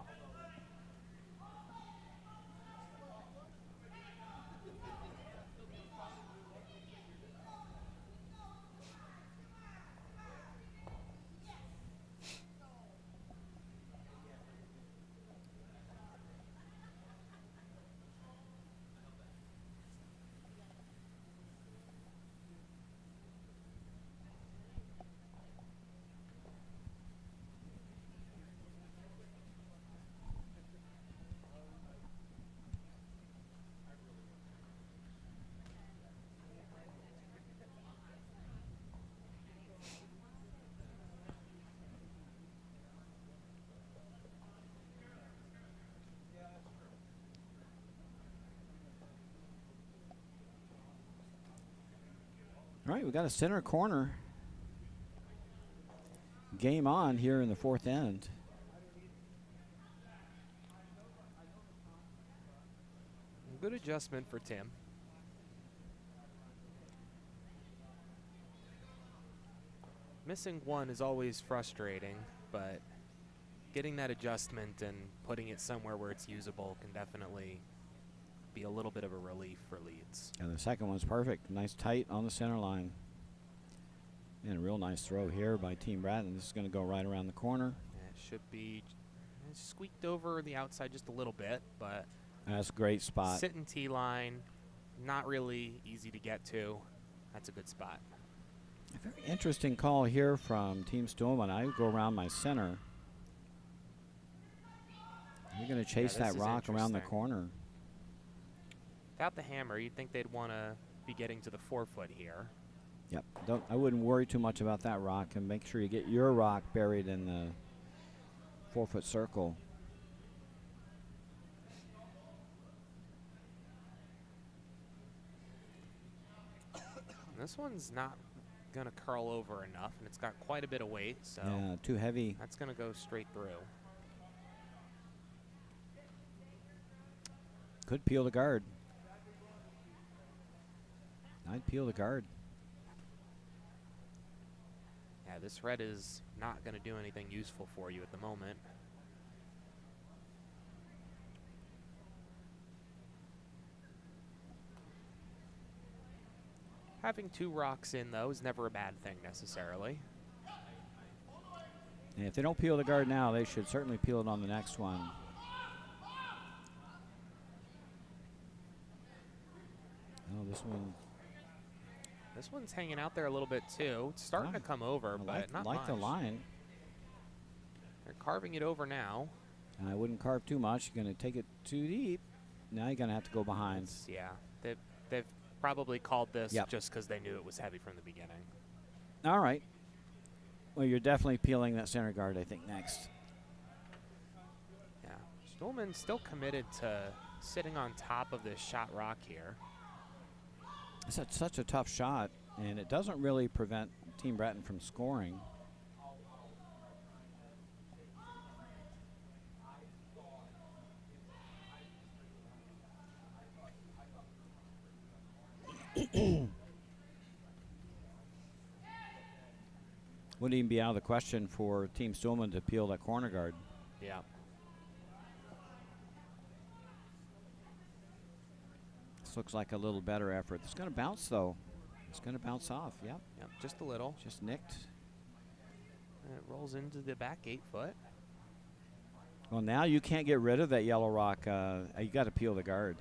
All right, we've got a center corner game on here in the fourth end. Good adjustment for Tim. Missing 1 is always frustrating, but getting that adjustment and putting it somewhere where it's usable can definitely be a little bit of a relief for Leeds. And the second one's perfect. Nice tight on the center line. And a real nice throw here by Team Bratton. This is going to go right around the corner. It should be squeaked over the outside just a little bit, but that's a great spot. Sitting T line, not really easy to get to. That's a good spot. A very interesting call here from Team Stillman. I would go around my center. You're going to chase that rock around the corner. Without the hammer, you'd think they'd want to be getting to the 4-foot here. Yep. I wouldn't worry too much about that rock, and make sure you get your rock buried in the 4-foot circle. This one's not going to curl over enough, and it's got quite a bit of weight, so yeah, too heavy. That's going to go straight through. Could peel the guard. I'd peel the guard. Yeah, this red is not going to do anything useful for you at the moment. Having 2 rocks in, though, is never a bad thing necessarily. And if they don't peel the guard now, they should certainly peel it on the next one. Oh, this one's hanging out there a little bit, too. It's starting to come over, but not much. Like the line. They're carving it over now. And I wouldn't carve too much. You're going to take it too deep. Now you're going to have to go behind. Yeah, they've probably called this just because they knew it was heavy from the beginning. All right. Well, you're definitely peeling that center guard, I think, next. Yeah. Stillman's still committed to sitting on top of this shot rock here. It's such a tough shot. And it doesn't really prevent Team Breton from scoring. Wouldn't even be out of the question for Team Stillman to peel that corner guard. Yeah. This looks like a little better effort. It's going to bounce, though. It's going to bounce off. Yep. Yep, just a little. Just nicked. And it rolls into the back 8 foot. Well, now you can't get rid of that yellow rock. You got to peel the guard.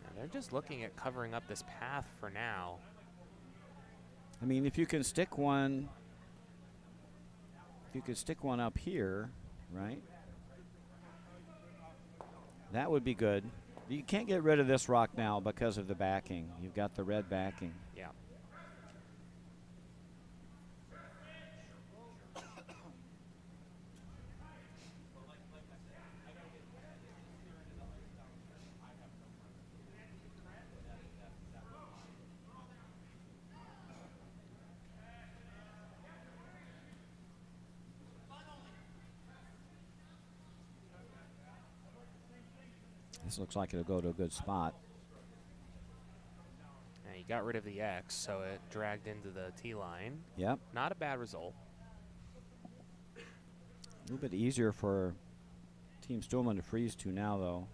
And they're just looking at covering up this path for now. I mean, if you can stick one, up here, right? That would be good. You can't get rid of this rock now because of the backing. You've got the red backing. Yeah. This looks like it'll go to a good spot. And he got rid of the X, so it dragged into the T line. Yep. Not a bad result. A little bit easier for Team Stillman to freeze to now, though.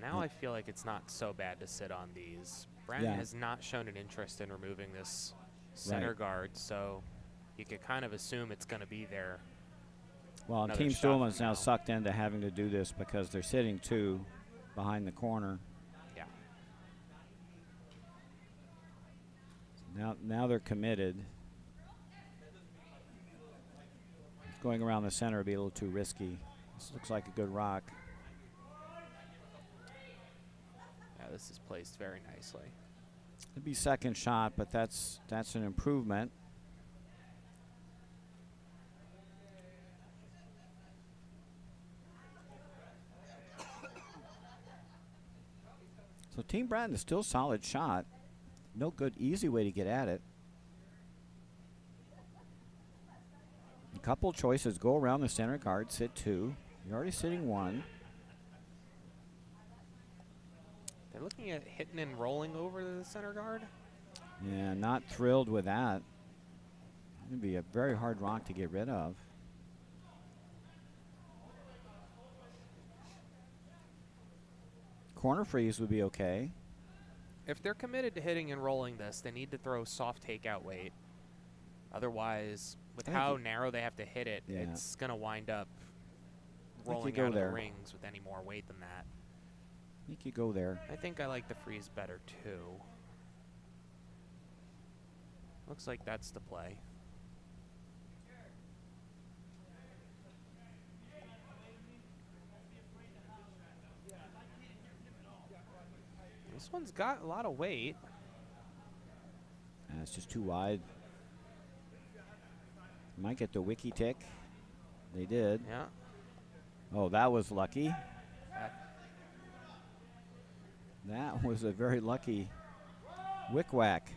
Now I feel like it's not so bad to sit on these. Brandon has not shown an interest in removing this center guard, so you could kind of assume it's going to be there. Well, and Team Stillman's now sucked into having to do this because they're sitting 2 behind the corner. Yeah. Now they're committed. Going around the center would be a little too risky. This looks like a good rock. This is placed very nicely. It'd be second shot, but that's an improvement. So Team Bratton is still a solid shot. No good, easy way to get at it. A couple choices. Go around the center guard, sit 2. You're already sitting 1. They're looking at hitting and rolling over the center guard. Yeah, not thrilled with that. It'd be a very hard rock to get rid of. Corner freeze would be okay. If they're committed to hitting and rolling this, they need to throw soft takeout weight. Otherwise, with how narrow they have to hit it, it's going to wind up rolling out of the rings with any more weight than that. I think you go there. I think I like the freeze better, too. Looks like that's the play. This one's got a lot of weight. It's just too wide. Might get the wiki tick. They did. Yeah. Oh, that was lucky. That was a very lucky wick whack.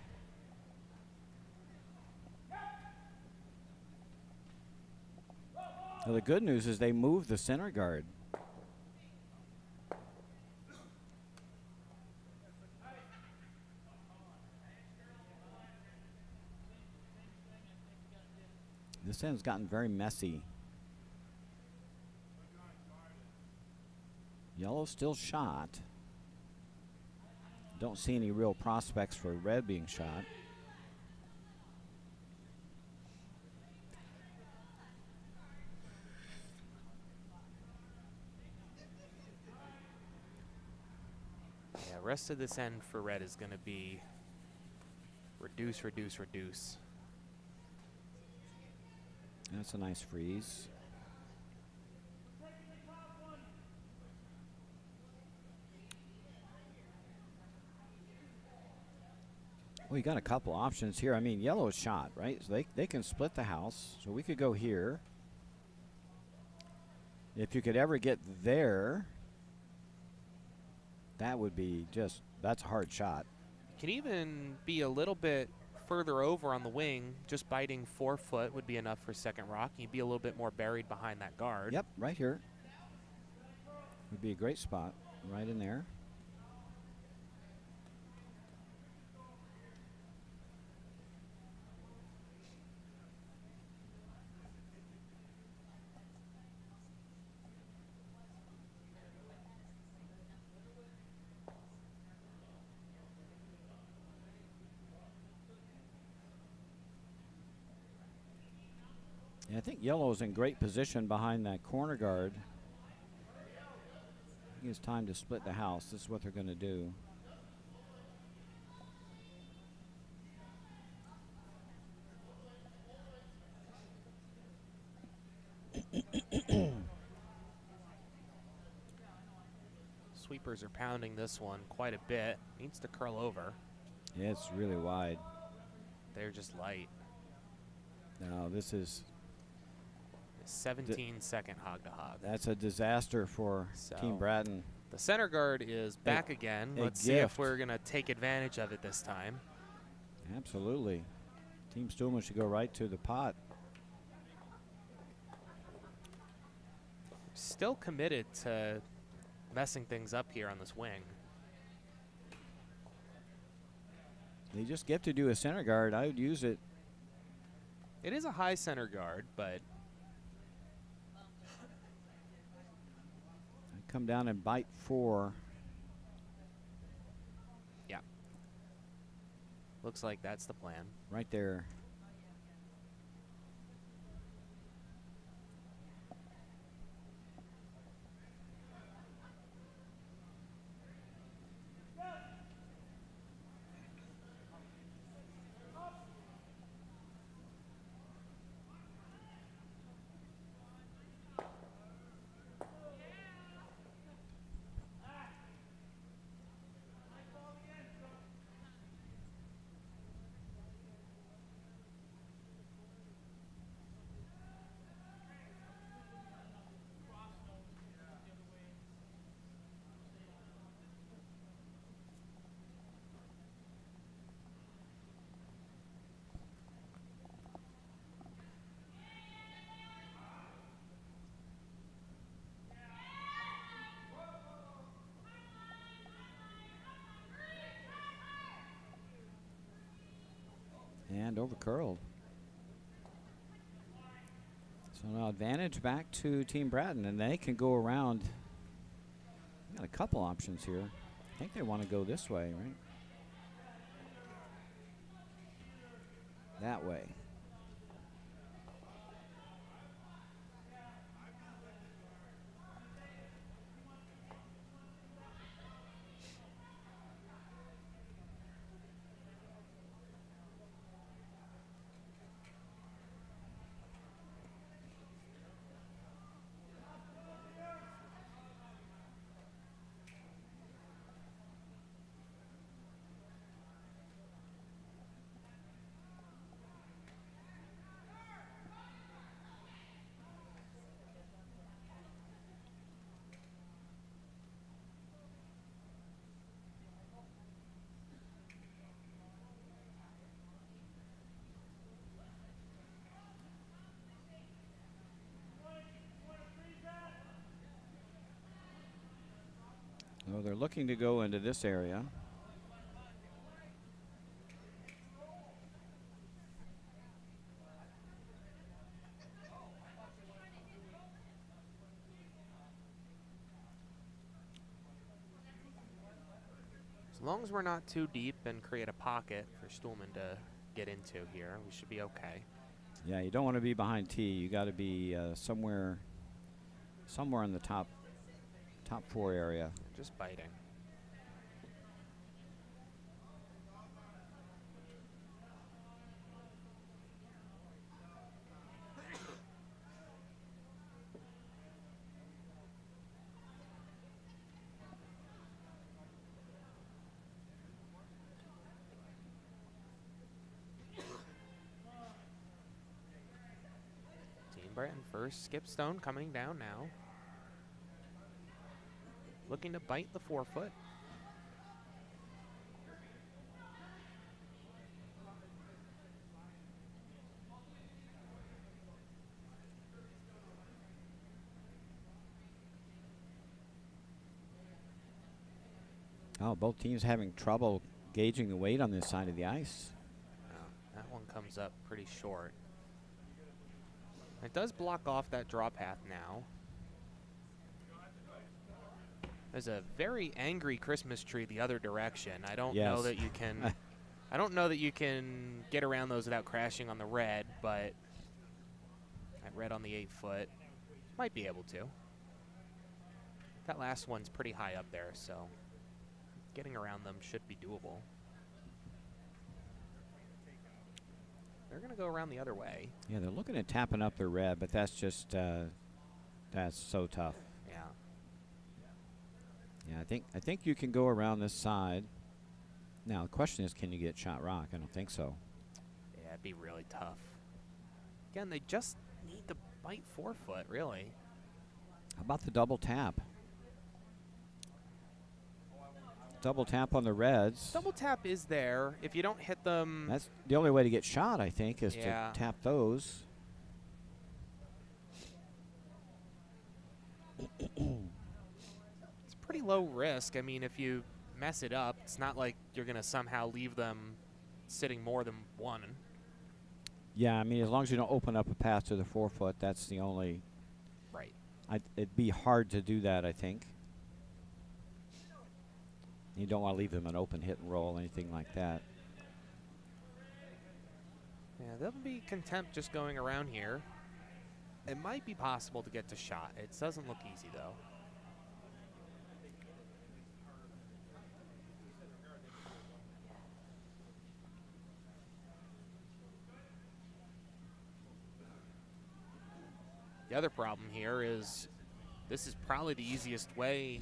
Well, the good news is they moved the center guard. This end's gotten very messy. Yellow still shot. Don't see any real prospects for red being shot. Yeah, rest of this end for red is going to be reduce, reduce, reduce. That's a nice freeze. Well, you got a couple options here. I mean, yellow's shot, right? So they can split the house. So we could go here. If you could ever get there, that would be just, that's a hard shot. Can even be a little bit further over on the wing. Just biting 4 foot would be enough for second rock. You'd be a little bit more buried behind that guard. Yep, right here. Would be a great spot, right in there. And I think yellow is in great position behind that corner guard. I think it's time to split the house. This is what they're going to do. Sweepers are pounding this one quite a bit. Needs to curl over. Yeah, it's really wide. They're just light. No, this is 17-second hog to hog. that's a disaster for Team Bratton. The center guard is back again. Let's see if we're going to take advantage of it this time. Absolutely. Team Stuhlman should go right to the pot. Still committed to messing things up here on this wing. They just get to do a center guard. I would use it. It is a high center guard, but I'd come down and bite 4. yeah. Looks like that's the plan. Right there. And over curled. So now advantage back to Team Bratton, and they can go around. Got a couple options here. I think they want to go this way, right? That way. So they're looking to go into this area. As long as we're not too deep and create a pocket for Stuhlman to get into here, we should be okay. Yeah, you don't want to be behind T. You got to be somewhere in the top 4 area. Just biting. Breton first. Skip Stone coming down now. Looking to bite the 4-foot. Oh, both teams having trouble gauging the weight on this side of the ice. That one comes up pretty short. It does block off that draw path now. There's a very angry Christmas tree the other direction. I don't know that you can. I don't know that you can get around those without crashing on the red, but that red on the 8-foot might be able to. That last one's pretty high up there, so getting around them should be doable. They're going to go around the other way. Yeah, they're looking at tapping up their red, but that's just that's so tough. Yeah. Yeah, I think you can go around this side. Now the question is, can you get shot rock? I don't think so. Yeah, it'd be really tough. Again, they just need to bite 4-foot, really. How about the double tap? Double tap on the reds. Double tap is there. If you don't hit them... That's the only way to get shot, I think, is Yeah. to tap those. It's pretty low risk. I mean, if you mess it up, it's not like you're going to somehow leave them sitting more than one. Yeah, I mean, as long as you don't open up a path to the 4-foot, that's the only... Right. It'd be hard to do that, I think. You don't want to leave them an open hit and roll, anything like that. Yeah, they'll be content just going around here. It might be possible to get to shot. It doesn't look easy, though. The other problem here is this is probably the easiest way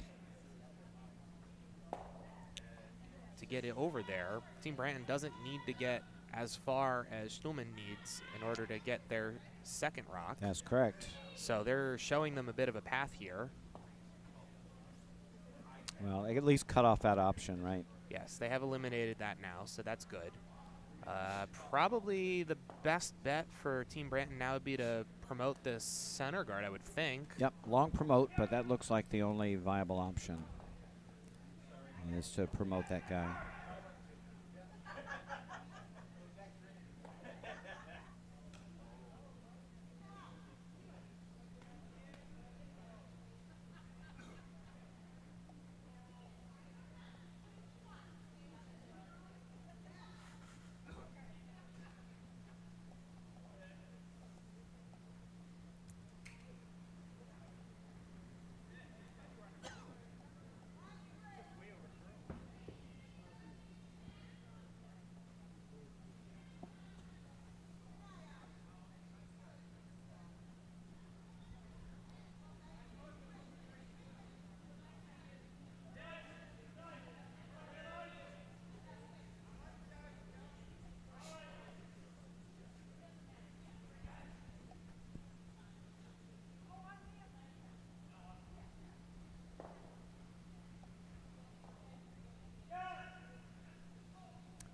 to get it over there. Team Brandon doesn't need to get as far as Stuhlman needs in order to get their second rock. That's correct. So they're showing them a bit of a path here. Well, at least cut off that option, right? Yes, they have eliminated that now, so that's good. Probably the best bet for Team Branton now would be to promote this center guard, I would think. Yep, long promote, but that looks like the only viable option is to promote that guy.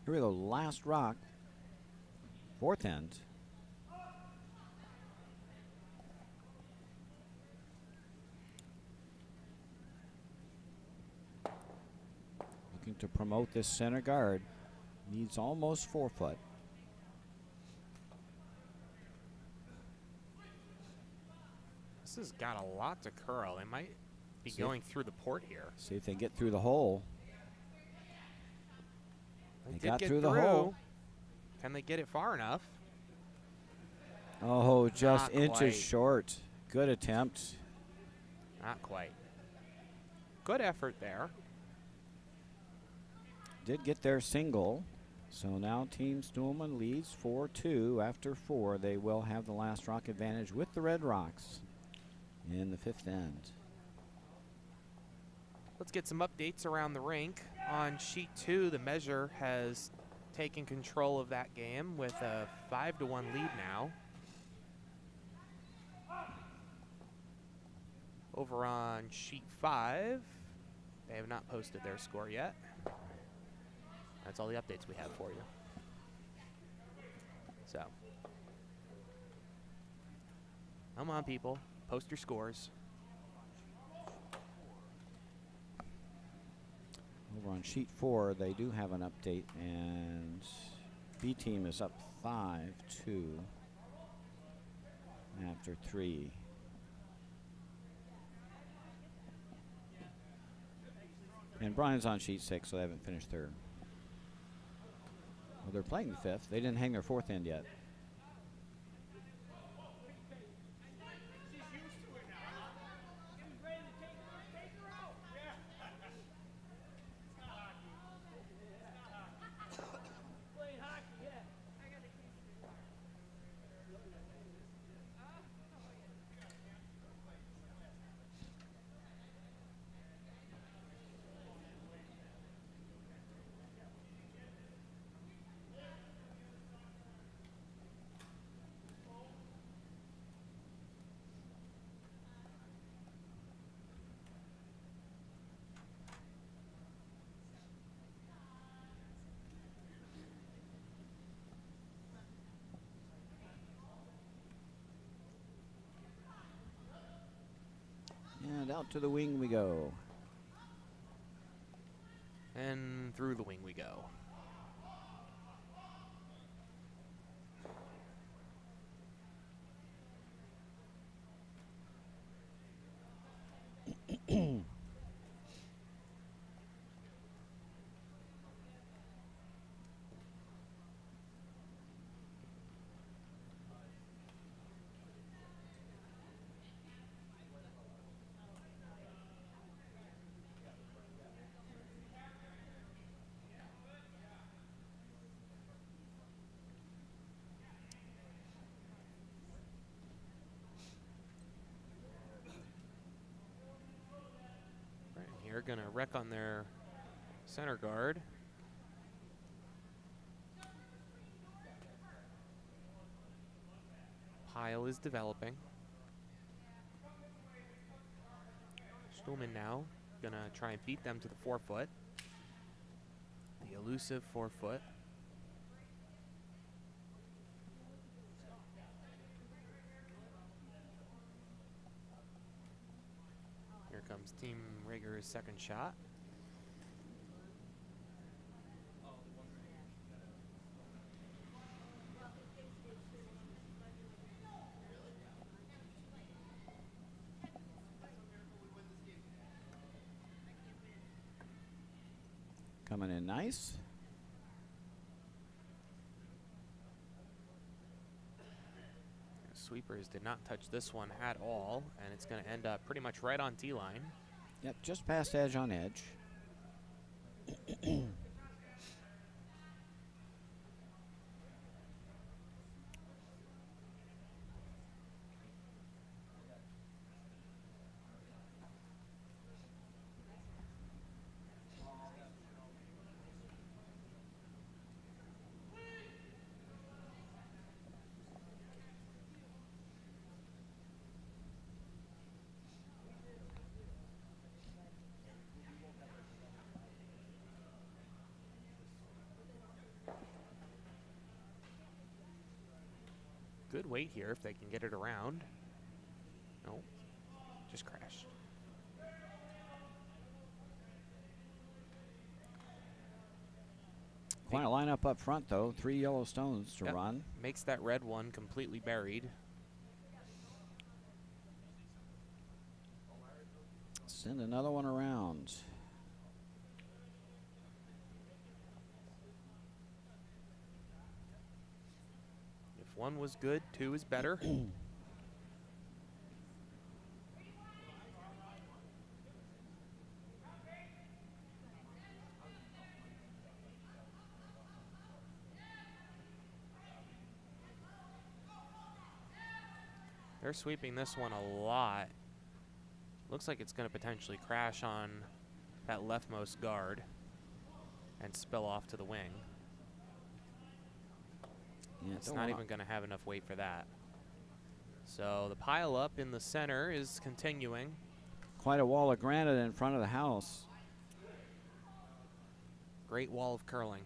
Here we go, last rock, fourth end. Looking to promote this center guard. Needs almost 4-foot. This has got a lot to curl. They might be going through the port here. See if they get through the hole. They got did get through the hole. Can they get it far enough? Oh, just Not inches quite. short. Good attempt. Not quite. Good effort there. Did get their single. So now Team Stuhlman leads 4-2. After 4, they will have the last rock advantage with the Red Rocks in the fifth end. Let's get some updates around the rink. On sheet 2, the Measure has taken control of that game with a 5-1 lead now. Over on sheet 5, they have not posted their score yet. That's all the updates we have for you. So, come on, people. Post your scores. Over on sheet 4, they do have an update, and B team is up 5-2 after 3. And Brian's on sheet 6, so they haven't finished their. Well, they're playing the 5th. They didn't hang their 4th end yet. And out to the wing we go. And through the wing we go. Right here, gonna wreck on their center guard. Pile is developing. Stuhlman now gonna try and beat them to the 4-foot. The elusive 4-foot. Here comes Team Rager's second shot. Coming in nice. Sweepers did not touch this one at all, and it's going to end up pretty much right on T-line. Yep, just past edge on edge. Good weight here if they can get it around. No, just crashed. Quite a lineup up front, though. 3 yellow stones to run. Makes that red one completely buried. Send another one around. If one was good, 2 is better. They're sweeping this one a lot. Looks like it's going to potentially crash on that leftmost guard and spill off to the wing. Yeah, it's not even going to have enough weight for that. So the pile up in the center is continuing. quite a wall of granite in front of the house. Great wall of curling.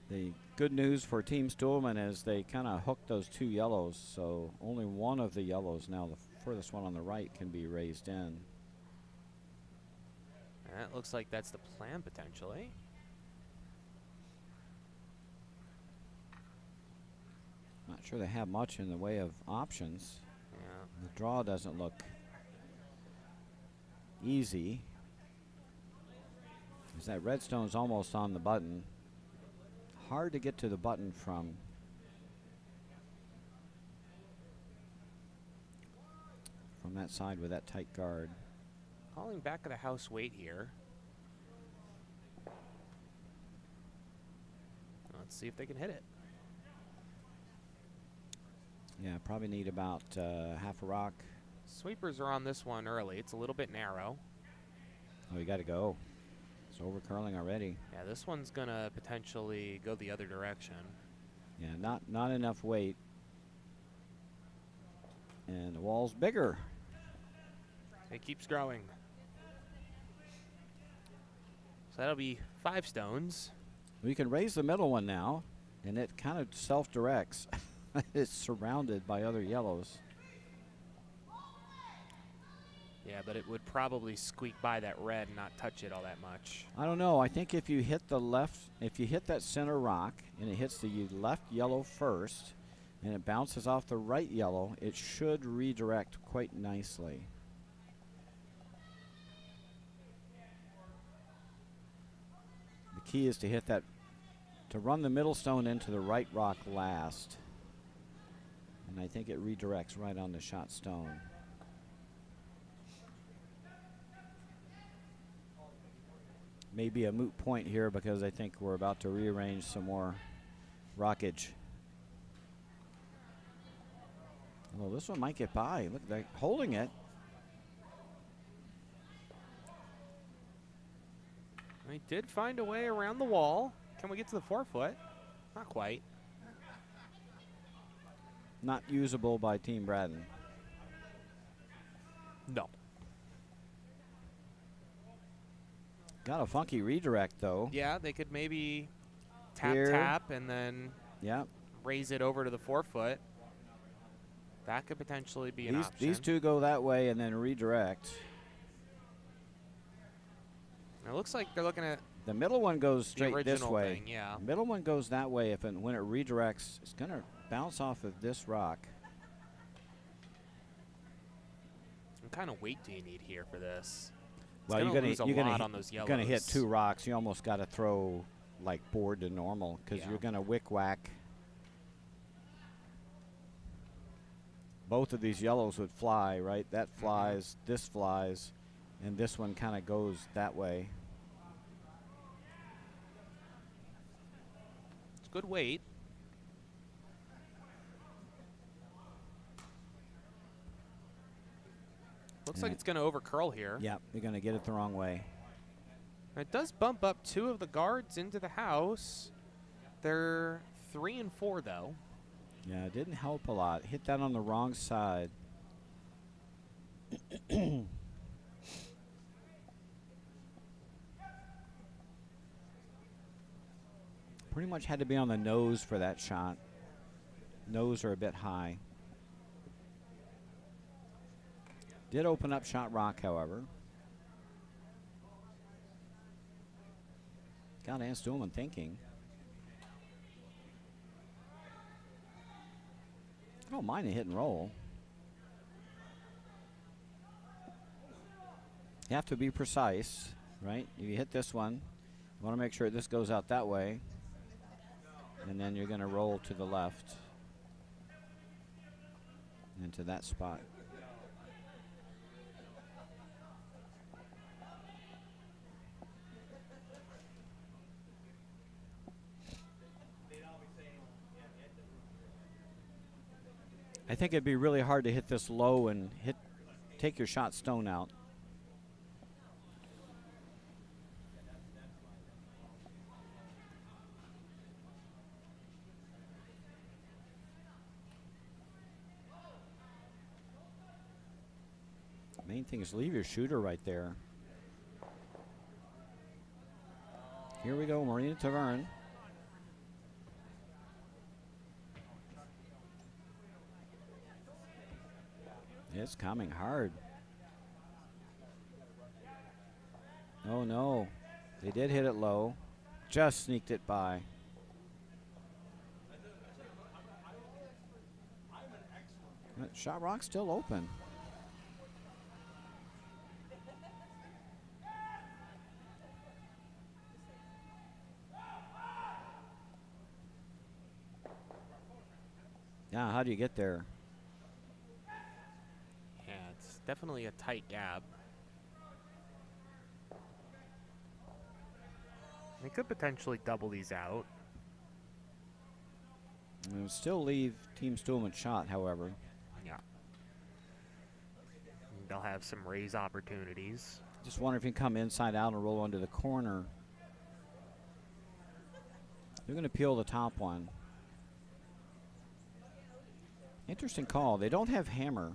The good news for Team Stuhlman is they kind of hooked those 2 yellows, so only one of the yellows, now the furthest one on the right, can be raised in. And that looks like that's the plan potentially. Not sure they have much in the way of options. Yeah. The draw doesn't look easy. As that redstone's almost on the button. Hard to get to the button from that side with that tight guard. Calling back of the house weight here. Let's see if they can hit it. Yeah, probably need about half a rock. Sweepers are on this one early. It's a little bit narrow. Oh, you got to go. It's over curling already. Yeah, this one's gonna potentially go the other direction. Yeah, not enough weight. And the wall's bigger. It keeps growing. So that'll be 5 stones. We can raise the middle one now, and it kind of self-directs. It's surrounded by other yellows. Yeah, but it would probably squeak by that red and not touch it all that much. I don't know. I think if you hit the left, if you hit that center rock and it hits the left yellow first and it bounces off the right yellow, it should redirect quite nicely. The key is to hit that, to run the middle stone into the right rock last. And I think it redirects right on the shot stone. Maybe a moot point here because I think we're about to rearrange some more rockage. Oh, this one might get by. Look, they're holding it. We did find a way around the wall. Can we get to the 4-foot? Not quite. Not usable by Team Braden. No. Got a funky redirect though. Yeah, they could maybe tap, Here. tap, and then Yeah. raise it over to the 4-foot. That could potentially be an option. These two go that way and then redirect. It looks like they're looking at The middle one goes the straight this original way. thing, yeah. The middle one goes that way. When it redirects, it's gonna bounce off of this rock. What kind of weight do you need here for this? It's Well, gonna lose a lot on those you're gonna hit yellows. 2 rocks. You almost got to throw like board to normal because Yeah. you're gonna wick whack. Both of these yellows would fly, right? That flies, this flies, and this one kind of goes that way. It's good weight. Looks like Yeah. it's going to over curl here. Yeah, you're gonna get it the wrong way. It does bump up 2 of the guards into the house. They're 3 and 4 though. Yeah, it didn't help a lot. Hit that on the wrong side. Pretty much had to be on the nose for that shot. Nose are a bit high. Did open up shot rock, however. Got Ann Stuhlman thinking. I don't mind a hit and roll. You have to be precise, right? If you hit this one, you want to make sure this goes out that way. And then you're going to roll to the left into that spot. I think it'd be really hard to hit this low and take your shot stone out. Main thing is leave your shooter right there. Here we go, Marina Tavern. It's coming hard. Oh no, they did hit it low. Just sneaked it by. But Shot Rock's still open. Now, how do you get there? Yeah, it's definitely a tight gap. They could potentially double these out. It would still leave Team Stuhlman shot, however. Yeah. They'll have some raise opportunities. Just wonder if you can come inside out and roll onto the corner. They're going to peel the top one. Interesting call. They don't have hammer.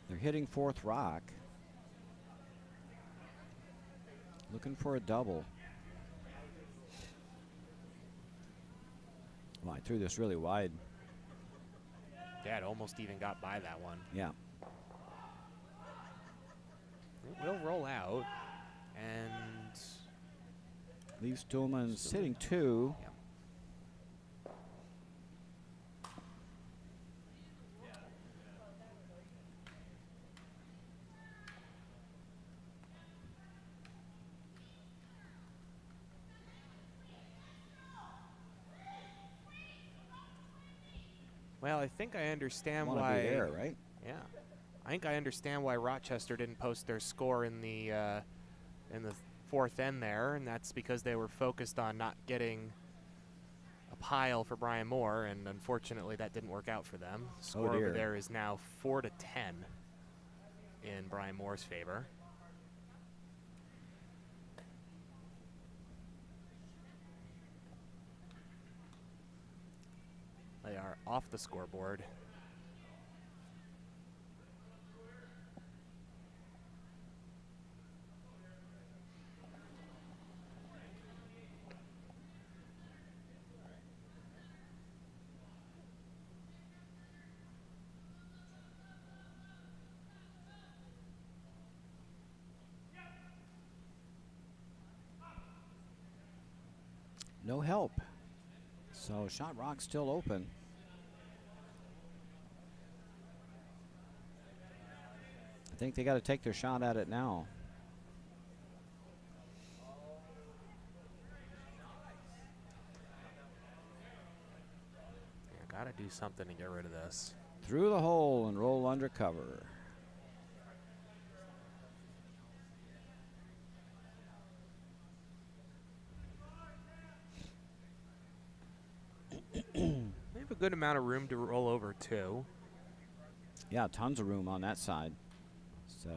They're hitting fourth rock. Looking for a double. Well, I threw this really wide. Yeah, it almost even got by that one. Yeah. It will roll out, and Leaves Stuhlman sitting two. Yep. Well, I think I understand Wanna why. be there, right? Yeah, I think I understand why Rochester didn't post their score in the fourth end there, and that's because they were focused on not getting a pile for Brian Moore, and unfortunately that didn't work out for them. Score over dear. there is now 4-10 in Brian Moore's favor. They are off the scoreboard. No help. So Shot Rock's still open. I think they got to take their shot at it now. Yeah, gotta do something to get rid of this. Through the hole and roll under cover. They have a good amount of room to roll over too. Yeah, tons of room on that side. So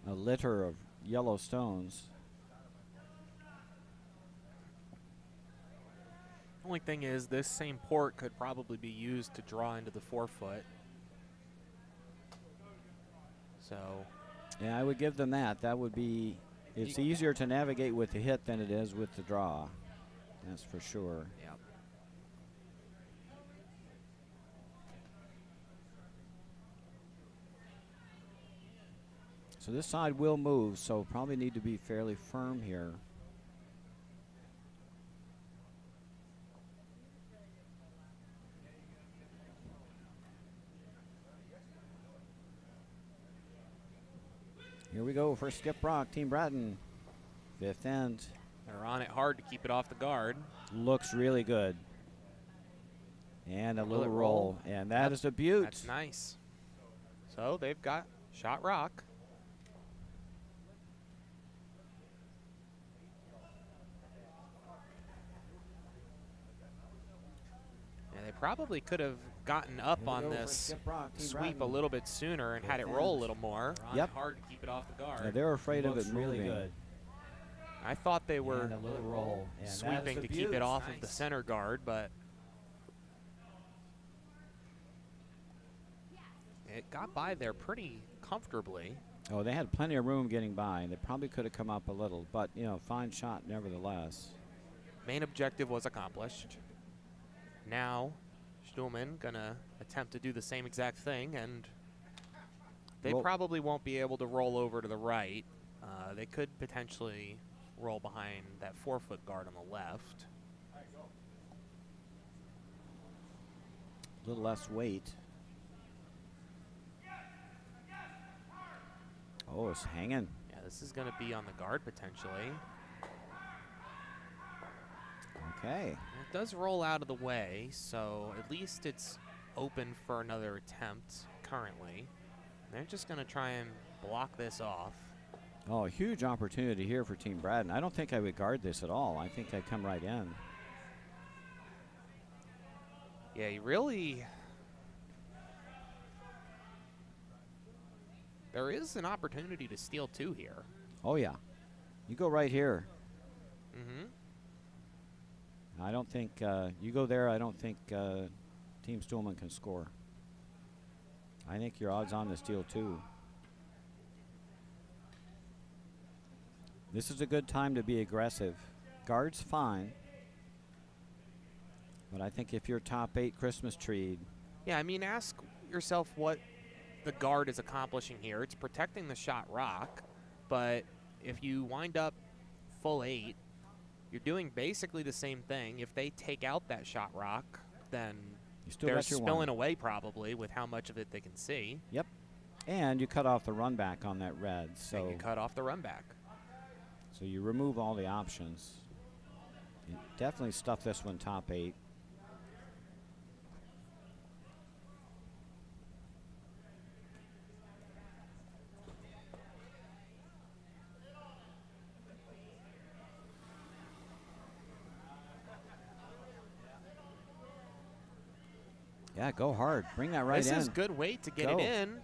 a litter of yellow stones. Only thing is, this same port could probably be used to draw into the 4-foot. So, Yeah, I would give them that. That would be, it's easier to navigate with the hit than it is with the draw. That's for sure. yeah. So this side will move, so probably need to be fairly firm here. Here we go for Skip Brock, Team Bratton. Fifth end. They're on it hard to keep it off the guard. Looks really good. And a Will little it roll. roll? And that Yep, is a beaut. That's nice. So they've got Shot Rock. Yeah, they probably could have gotten up Here we on go for this Skip Brock, Team sweep Bratton. a little bit sooner and had it Fifth roll a end. little more. On Yep. it hard to keep it off the guard. Yeah, they're afraid of it moving. really good. I thought they were And a little roll. And that is sweeping the to keep beaut. it off of the Nice. center guard, but it got by there pretty comfortably. Oh, they had plenty of room getting by. They probably could have come up a little, but, you know, fine shot nevertheless. Main objective was accomplished. Now, Stuhlman gonna attempt to do the same exact thing, and they probably won't be able to roll over to the right. They could potentially roll behind that 4-foot guard on the left. A little less weight. Oh, it's hanging. Yeah, this is going to be on the guard potentially. Okay. It does roll out of the way, so at least it's open for another attempt currently. They're just going to try and block this off. Oh, a huge opportunity here for Team Braden. I don't think I would guard this at all. I think I'd come right in. Yeah, you really... There is an opportunity to steal 2 here. Oh, yeah. You go right here. Mm-hmm. I don't think, you go there, I don't think Team Stuhlman can score. I think your odds on to steal 2. This is a good time to be aggressive. Guard's fine. But I think if you're top 8 Christmas tree. Yeah, I mean, ask yourself what the guard is accomplishing here. It's protecting the shot rock, but if you wind up full 8, you're doing basically the same thing. If they take out that shot rock, then they're spilling away probably with how much of it they can see. Yep. And you cut off the run back on that red. So you cut off the run back. So you remove all the options. You definitely stuff this one top 8. Yeah, go hard. Bring that right in. This is good weight to get it in.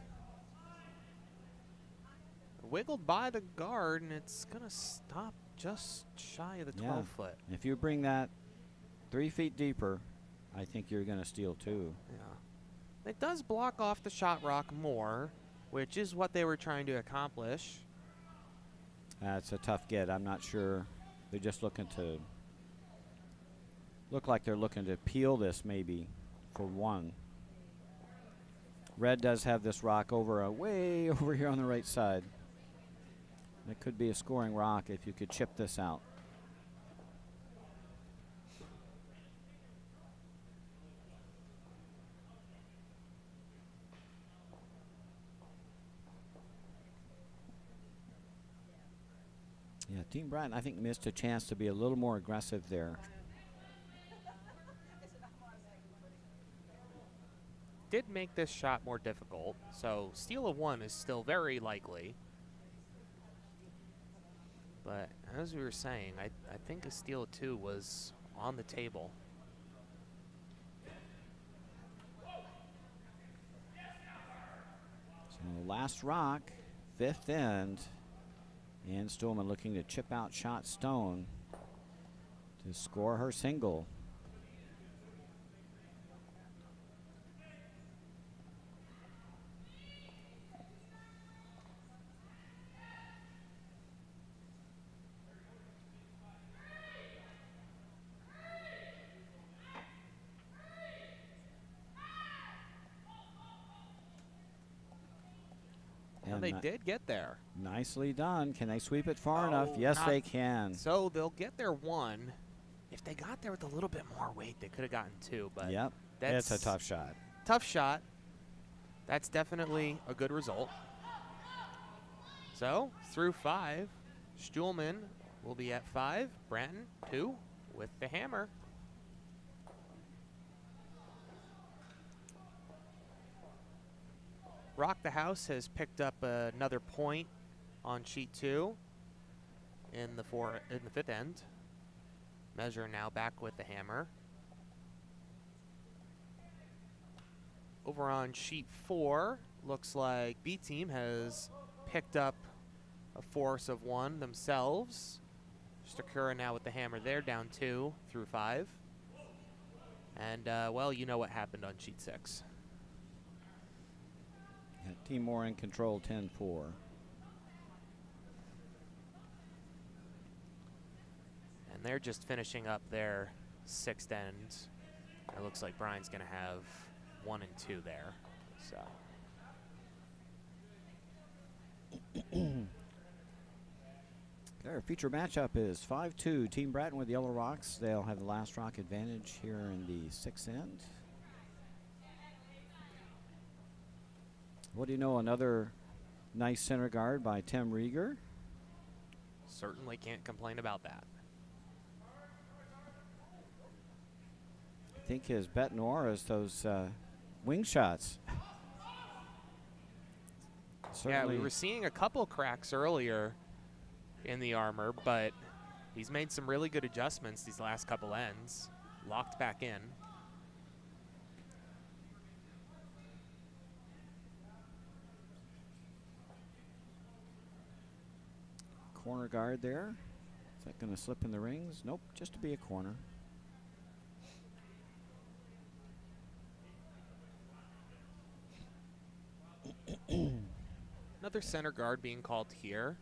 Wiggled by the guard, and it's going to stop just shy of the 12-foot. If you bring that 3 feet deeper, I think you're going to steal 2. Yeah. It does block off the shot rock more, which is what they were trying to accomplish. That's a tough get. I'm not sure. They're just looking to look like they're looking to peel this maybe for 1. Red does have this rock over way over here on the right side. It could be a scoring rock if you could chip this out. Yeah, Team Bratton, I think, missed a chance to be a little more aggressive there. Did make this shot more difficult, so steal of 1 is still very likely. But as we were saying, I think a steal of 2 was on the table. So last rock, 5th end, and Stuhlman looking to chip out shot stone to score her single. And they did get there. Nicely done. Can they sweep it far enough? Yes, they can. So they'll get their 1. If they got there with a little bit more weight, they could have gotten 2. But yep, that's a tough shot. Tough shot. That's definitely a good result. So through 5, Stuhlman will be at 5. Branton 2 with the hammer. Rock the House has picked up another point on sheet 2 in the 5th end. Measure now back with the hammer. Over on sheet 4, looks like B team has picked up a force of 1 themselves. Stakura now with the hammer there, down 2 through 5. And well, you know what happened on sheet 6. Team more in control, 10-4. And they're just finishing up their sixth end. It looks like Brian's going to have 1 and 2 there. So. Our feature matchup is 5-2. Team Bratton with Yellow Rocks. They'll have the last rock advantage here in the sixth end. What do you know? Another nice center guard by Tim Rieger. Certainly can't complain about that. I think his bet noir is those wing shots. Yeah, we were seeing a couple cracks earlier in the armor, but he's made some really good adjustments these last couple ends. Locked back in. Corner guard there. Is that going to slip in the rings? Nope, just to be a corner. Another center guard being called here.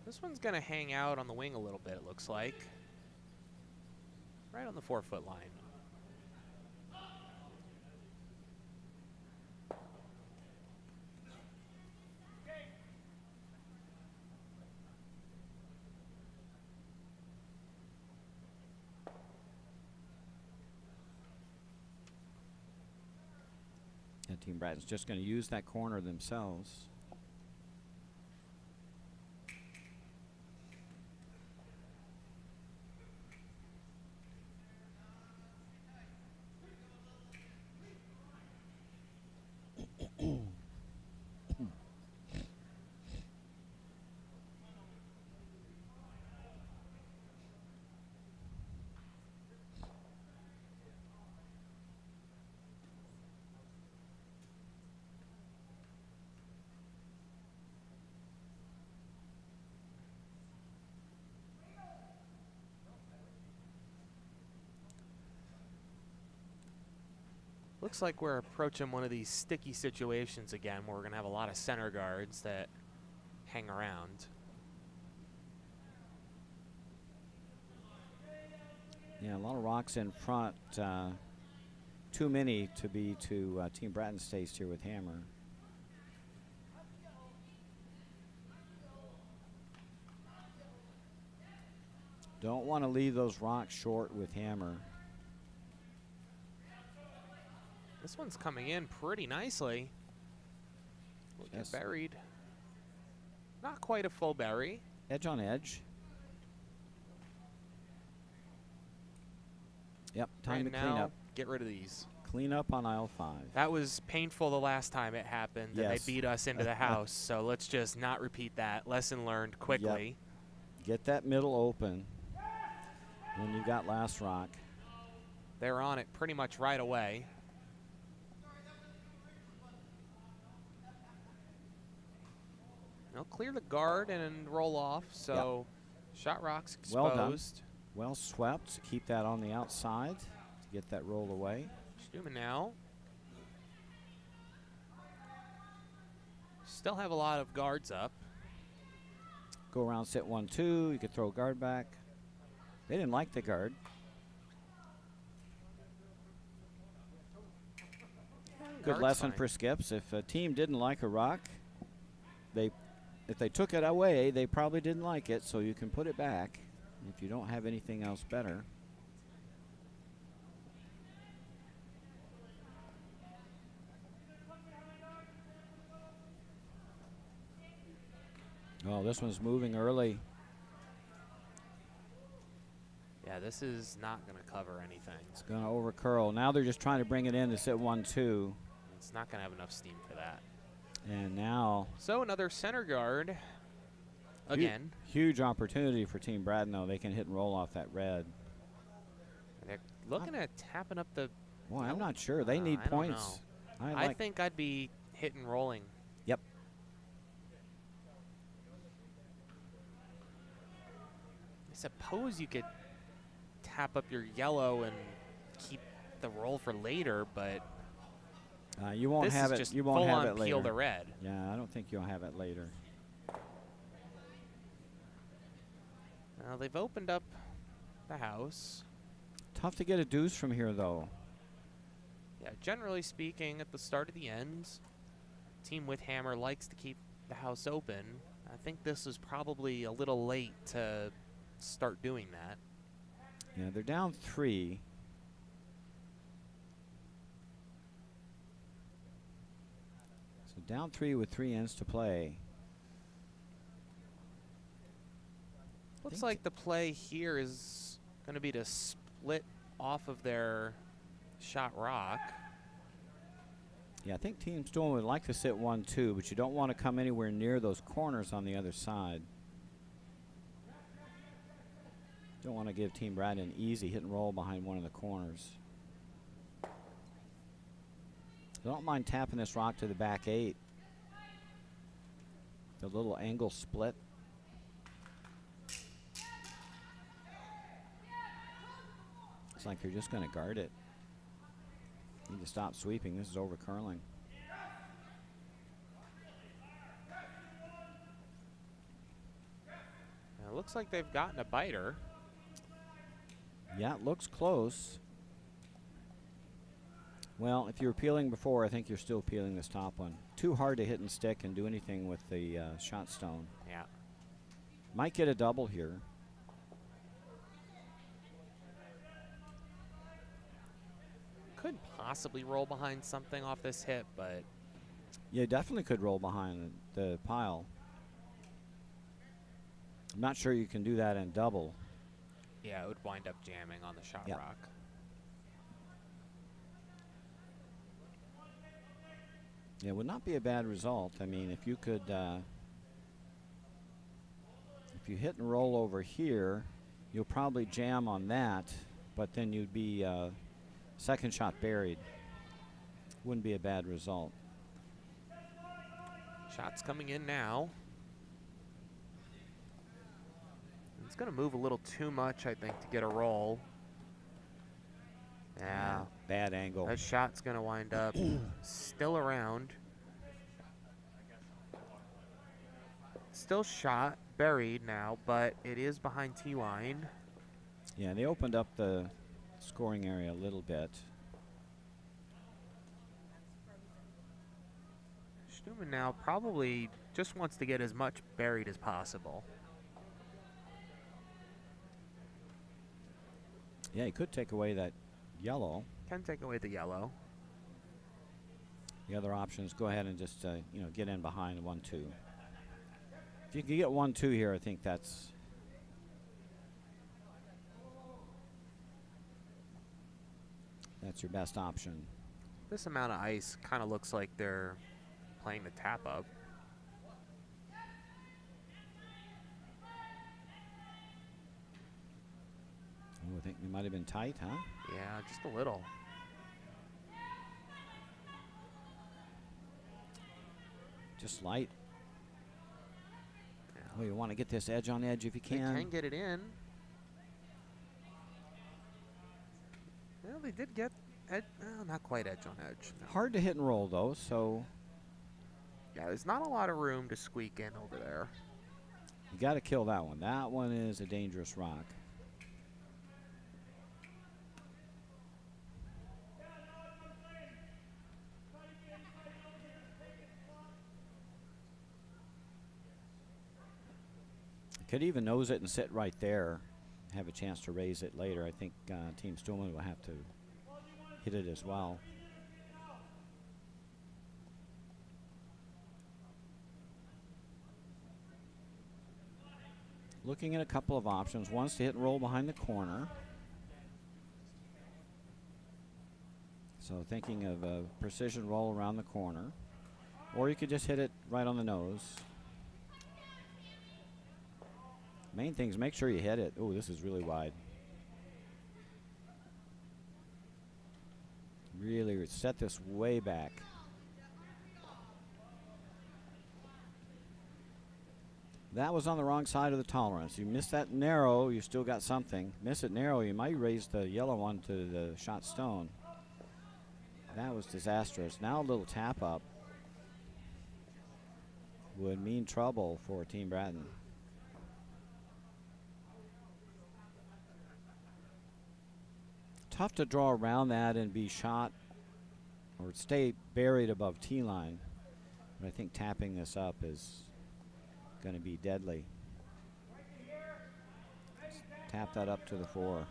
This one's going to hang out on the wing a little bit, it looks like. Right on the 4-foot line. And Team Bratton's just going to use that corner themselves. Looks like we're approaching one of these sticky situations again where we're going to have a lot of center guards that hang around. Yeah, a lot of rocks in front. Too many to be to Team Bratton's taste here with Hammer. Don't want to leave those rocks short with Hammer. This one's coming in pretty nicely. Will get buried. Not quite a full bury. Edge on edge. Yep, time to clean up. Get rid of these. Clean up on aisle 5. That was painful the last time it happened, and Yes. they beat us into the house. So let's just not repeat that. Lesson learned quickly. Yep. Get that middle open when you got last rock. They're on it pretty much right away. They'll clear the guard and roll off, so shot rock's exposed. Well done. Well swept. Keep that on the outside to get that roll away. Stuman now. Still have a lot of guards up. Go around, sit 1-2. You could throw guard back. They didn't like the guard. Good Guard's lesson fine. for skips. If a team didn't like a rock, if they took it away, they probably didn't like it, so you can put it back if you don't have anything else better. Oh, this one's moving early. Yeah, this is not going to cover anything. It's going to over curl. Now they're just trying to bring it in to sit 1-2. It's not going to have enough steam for that. And now. So another center guard again. Huge opportunity for Team Braden, though. They can hit and roll off that red. They're looking at tapping up the... Boy, I'm not sure. They need I don't points. know. I think I'd be hit and rolling. Yep. I suppose you could tap up your yellow and keep the roll for later, but you won't this have is it. just You won't have it full-on peel later. the red. Yeah, I don't think you'll have it later. Now they've opened up the house. Tough to get a deuce from here, though. Yeah, generally speaking, at the start of the ends, team with hammer likes to keep the house open. I think this is probably a little late to start doing that. Yeah, they're down 3. So down 3 with 3 ends to play. Looks like the play here is going to be to split off of their shot rock. Yeah, I think Team Storm would like to sit 1-2, but you don't want to come anywhere near those corners on the other side. Don't want to give Team Brad an easy hit and roll behind one of the corners. Don't mind tapping this rock to the back 8. The little angle split. Looks like they're just going to guard it. Need to stop sweeping. This is over curling. It looks like they've gotten a biter. Yeah, it looks close. Well, if you were peeling before, I think you're still peeling this top one. Too hard to hit and stick and do anything with the shot stone. Yeah. Might get a double here. Could possibly roll behind something off this hit, but... Yeah, definitely could roll behind the pile. I'm not sure you can do that in double. Yeah, it would wind up jamming on the shot rock. Yeah, it would not be a bad result. I mean, if you could, if you hit and roll over here, you'll probably jam on that, but then you'd be second shot buried. Wouldn't be a bad result. Shots coming in now. It's going to move a little too much, I think, to get a roll. Yeah. Bad angle. That shot's going to wind up still around. Still shot, buried now, but it is behind T-line. Yeah, they opened up the scoring area a little bit. Stuman now probably just wants to get as much buried as possible. Yeah, he could take away that yellow. Can take away the yellow. The other option is go ahead and just you know, get in behind 1-2. If you can get 1-2 here, I think that's your best option. This amount of ice kind of looks like they're playing the tap up. Oh, I think they might have been tight, huh? Yeah, just a little. Just light. Yeah. Oh, you want to get this edge on edge if you They can. can get it in. Well, they did get not quite edge on edge. No. Hard to hit and roll, though, so Yeah, there's not a lot of room to squeak in over there. you got to kill that one. That one is a dangerous rock. Could even nose it and sit right there, have a chance to raise it later. I think Team Stillman will have to hit it as well. Looking at a couple of options. One's to hit and roll behind the corner. So thinking of a precision roll around the corner. Or you could just hit it right on the nose. Main thing is make sure you hit it. Oh, this is really wide. Really set this way back. That was on the wrong side of the tolerance. You miss that narrow, you still got something. Miss it narrow, you might raise the yellow one to the shot stone. That was disastrous. Now a little tap up would mean trouble for Team Bratton. Tough to draw around that and be shot or stay buried above tee line. But I think tapping this up is going to be deadly. Tap that up to the 4.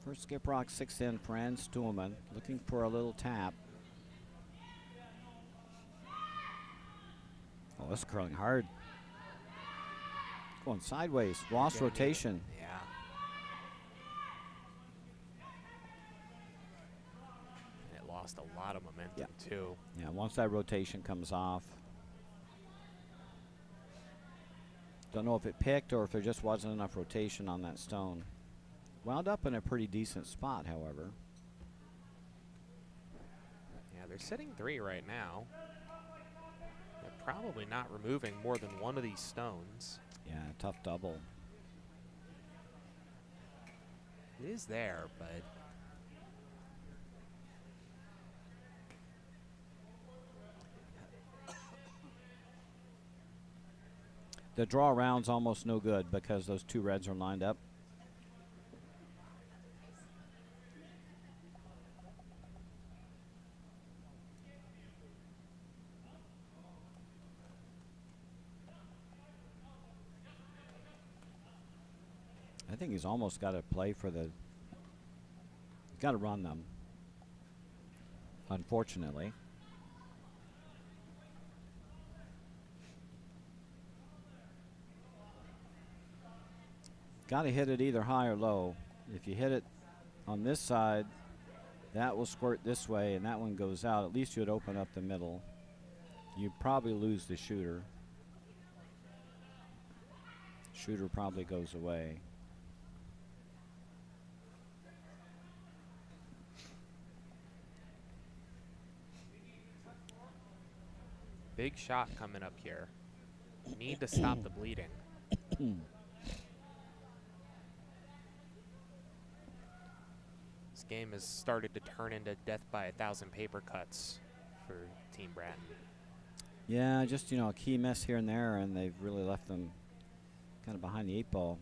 First skip rock 6 in for Ann Stuhlman, looking for a little tap. Oh, this is curling hard. Going sideways, lost rotation. Yeah. And it lost a lot of momentum too. Yeah, once that rotation comes off. Don't know if it picked or if there just wasn't enough rotation on that stone. Wound up in a pretty decent spot, however. Yeah, they're sitting 3 right now. They're probably not removing more than one of these stones. Yeah, tough double. It is there, but the draw around's almost no good because those 2 reds are lined up. I think he's almost got to play for the. He's got to run them. Unfortunately. Got to hit it either high or low. If you hit it on this side, that will squirt this way, and that one goes out. At least you'd open up the middle. You probably lose the shooter. Shooter probably goes away. big shot coming up here. Need to stop the bleeding. This game has started to turn into death by 1,000 paper cuts for Team Bratton. Yeah, just, a key miss here and there, and they've really left them kind of behind the 8 ball.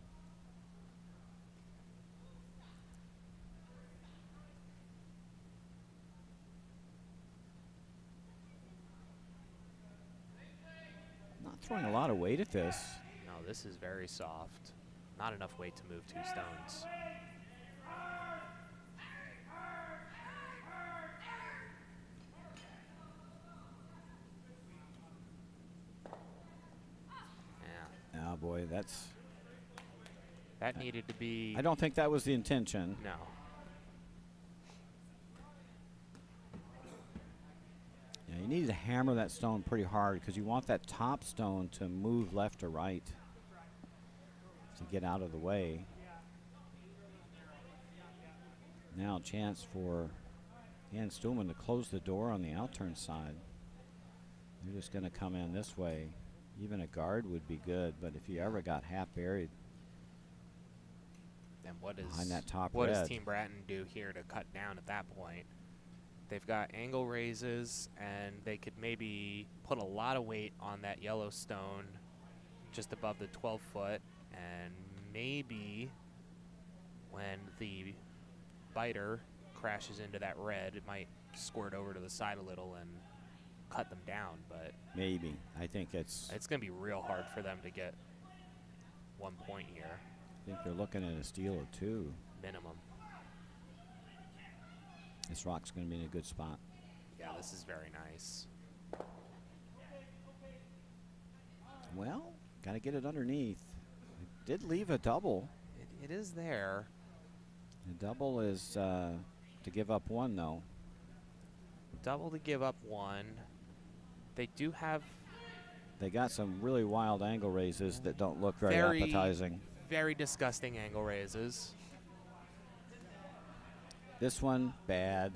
Not throwing a lot of weight at this. No, this is very soft. Not enough weight to move 2 stones. Oh boy, that needed to be. I don't think that was the intention. No. Yeah, you need to hammer that stone pretty hard because you want that top stone to move left or right to get out of the way. Now a chance for Ann Stuhlman to close the door on the outturn side. They're just going to come in this way. Even a guard would be good, but if you ever got half buried then behind that top what red. does Team Bratton do here to cut down at that point? They've got angle raises, and they could maybe put a lot of weight on that yellow stone just above the 12-foot, and maybe when the biter crashes into that red, it might squirt over to the side a little and cut them down, but Maybe. I think it's going to be real hard for them to get 1 point here. I think they're looking at a steal of 2. Minimum. This rock's going to be in a good spot. Yeah, this is very nice. Well, got to get it underneath. It did leave a double. It is there. The double is to give up 1, though. Double to give up 1. They do have They got some really wild angle raises that don't look very appetizing. Very disgusting angle raises. This one, bad.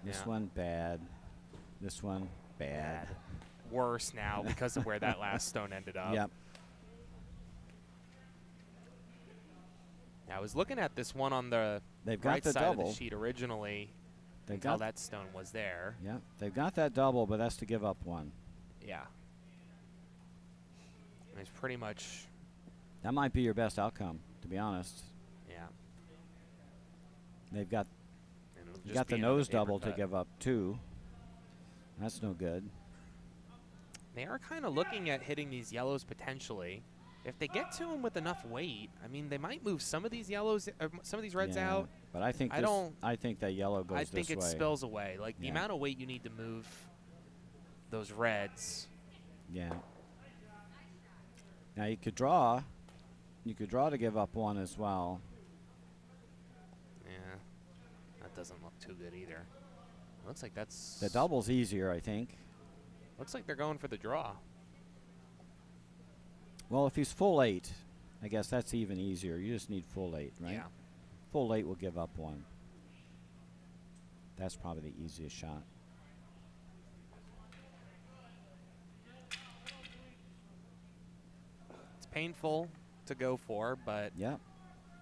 This Yeah. one, bad. This one, bad. Worse now because of where that last stone ended up. Yep. Now, I was looking at this one on the They've got right the side double. of the sheet originally They've until got that stone was there. Yep. They've got that double, but that's to give up 1. Yeah. And it's pretty much, That might be your best outcome, to be honest. yeah. They've got And it'll you just got be the another nose paper double to cut. give up 2. That's no good. They are kind of looking at hitting these yellows potentially. If they get to them with enough weight, I mean, they might move some of these yellows, some of these reds Yeah, out. But I think I think that yellow goes I this think it way. spills away. Like the Yeah. amount of weight you need to move those reds. Yeah. Now you could draw. You could draw to give up 1 as well. Yeah, that doesn't look too good either. Looks like that's The double's easier, I think. Looks like they're going for the draw. Well, if he's full 8, I guess that's even easier. You just need full 8, right? Yeah. Full 8 will give up 1. That's probably the easiest shot. It's painful to go for, but Yep.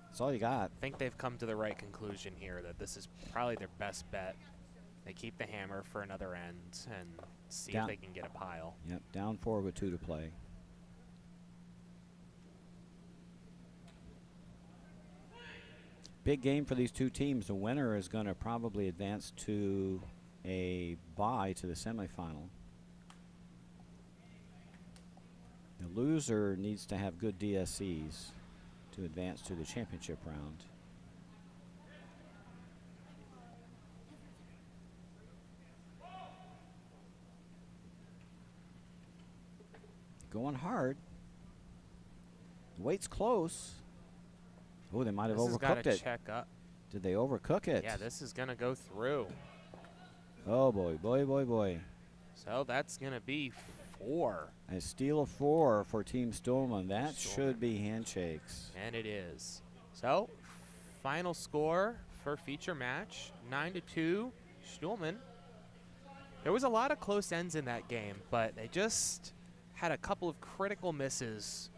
That's all you got. I think they've come to the right conclusion here that this is probably their best bet. They keep the hammer for another end and see if they can get a pile. Yep. Down 4 with 2 to play. Big game for these two teams. The winner is going to probably advance to a bye to the semifinal. The loser needs to have good DSCs to advance to the championship round. Going hard. The weight's close. Oh, they might have This has got overcooked to it. check up. Did they overcook it? Yeah, this is going to go through. Oh, boy, boy, boy, boy. So that's going to be 4. A steal of 4 for Team Stolman. That Stolman. should be handshakes. And it is. So, final score for feature match, 9-2, Stulman. There was a lot of close ends in that game, but they just had a couple of critical misses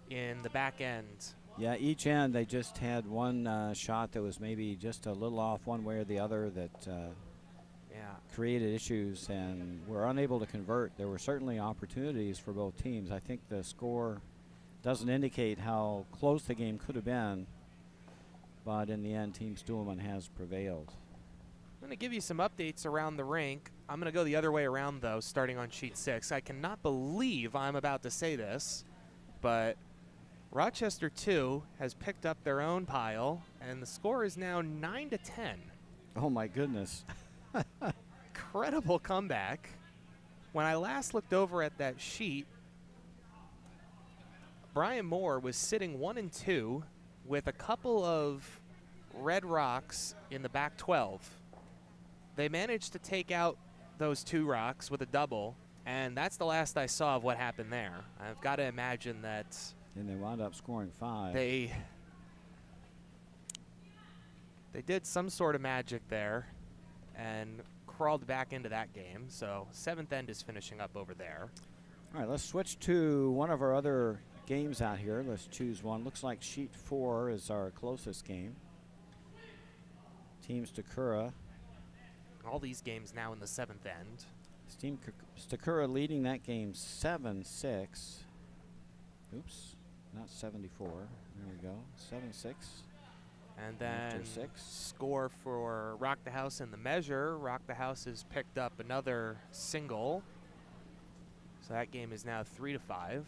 in the back end. Yeah, each end they just had one shot that was maybe just a little off one way or the other that Yeah. created issues and were unable to convert. There were certainly opportunities for both teams. I think the score doesn't indicate how close the game could have been, but in the end, Team Stulman has prevailed. I'm going to give you some updates around the rink. I'm going to go the other way around, though, starting on sheet 6. I cannot believe I'm about to say this, but Rochester 2 has picked up their own pile, and the score is now 9-10. Oh, my goodness. Incredible comeback. When I last looked over at that sheet, Brian Moore was sitting 1-2 with a couple of red rocks in the back 12. They managed to take out those 2 rocks with a double, and that's the last I saw of what happened there. I've got to imagine that And they wound up scoring 5. they did some sort of magic there and crawled back into that game. So 7th end is finishing up over there. All right, let's switch to one of our other games out here. Let's choose one. Looks like sheet 4 is our closest game. Team Stakura. All these games now in the 7th end. Team Stakura leading that game 7-6. Oops, not 74. There we go, 7-6. And then After 6. score for Rock the House in the measure. Rock the House has picked up another single. So that game is now 3-5.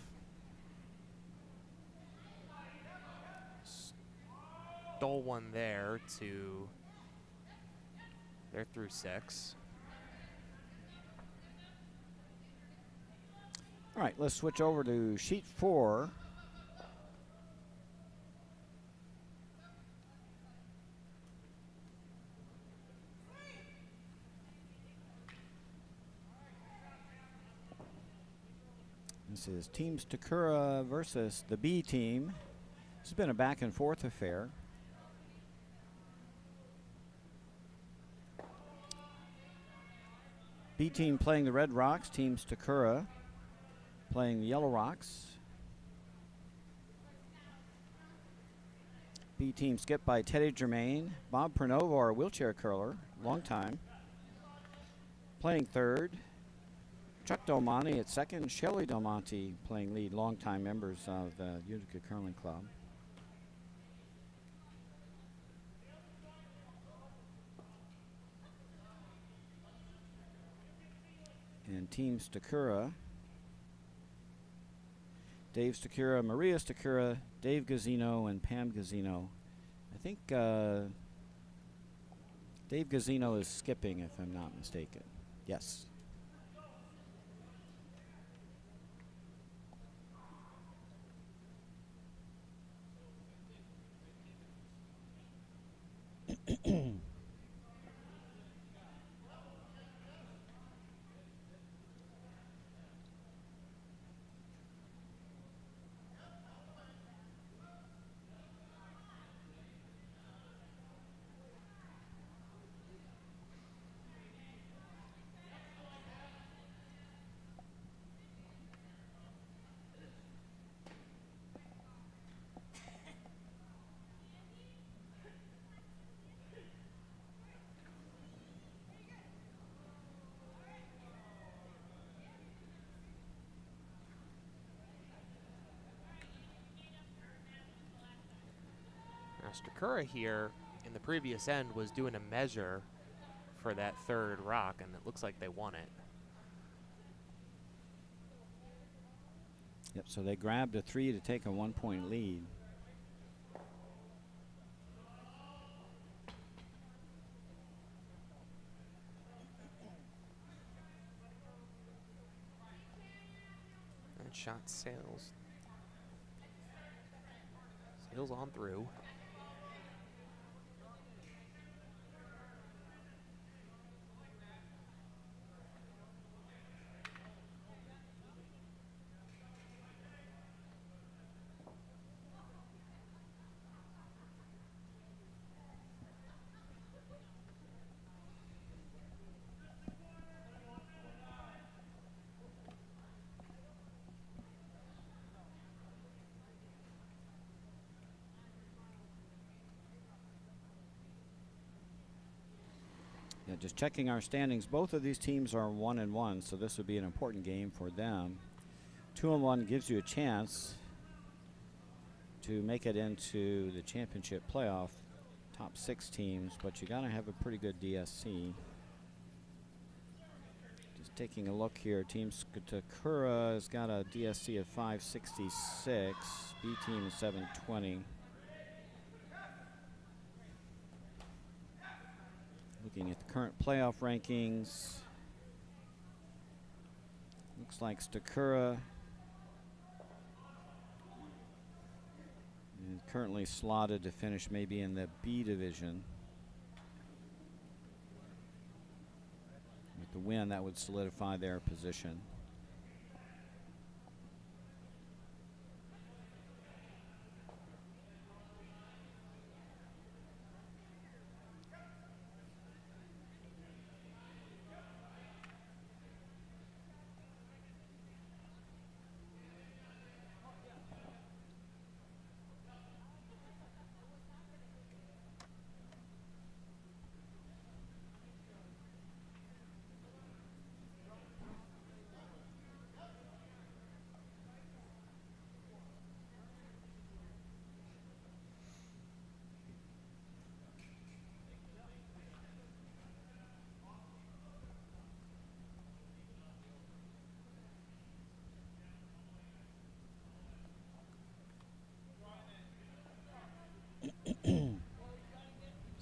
Stole one there to, they're through 6. All right, let's switch over to sheet 4. This is Teams Takura versus the B team. This has been a back and forth affair. B team playing the red rocks, Teams Takura playing the yellow rocks. B team skipped by Teddy Germain, Bob Pernova, our wheelchair curler, long time. Playing third, Chuck Del Monte at second, Shelley Del Monte playing lead, longtime members of the Utica Curling Club. And Team Stakura, Dave Stakura, Maria Stakura, Dave Gazzino, and Pam Gazzino. I think Dave Gazzino is skipping, if I'm not mistaken. Yes. Stakura here in the previous end was doing a measure for that third rock, and it looks like they won it. Yep, so they grabbed a 3 to take a 1-point lead. And shot sails on through. Yeah, just checking our standings. Both of these teams are 1-1, so this would be an important game for them. 2-1 gives you a chance to make it into the championship playoff, top 6 teams, but you got to have a pretty good DSC. Just taking a look here, Team Takura has got a DSC of 566, B team is 720. Looking at the current playoff rankings, looks like Stakura is currently slotted to finish maybe in the B division. With the win, that would solidify their position.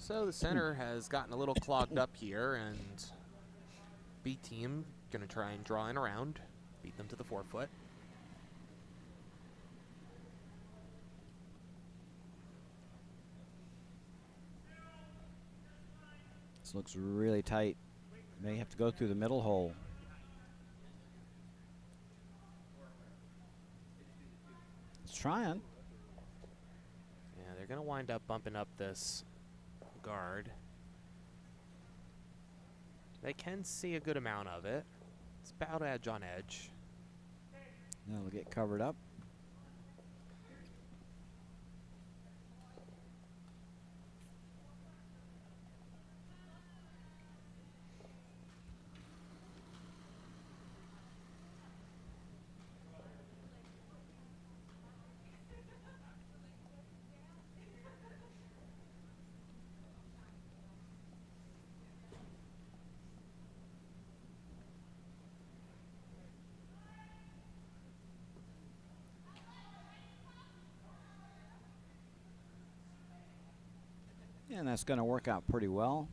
So the center has gotten a little clogged up here, and B team going to try and draw in around, beat them to the 4-foot. This looks really tight. May have to go through the middle hole. It's trying. Yeah, they're going to wind up bumping up this guard. They can see a good amount of it. It's about edge on edge. Now it'll get covered up. And that's going to work out pretty well.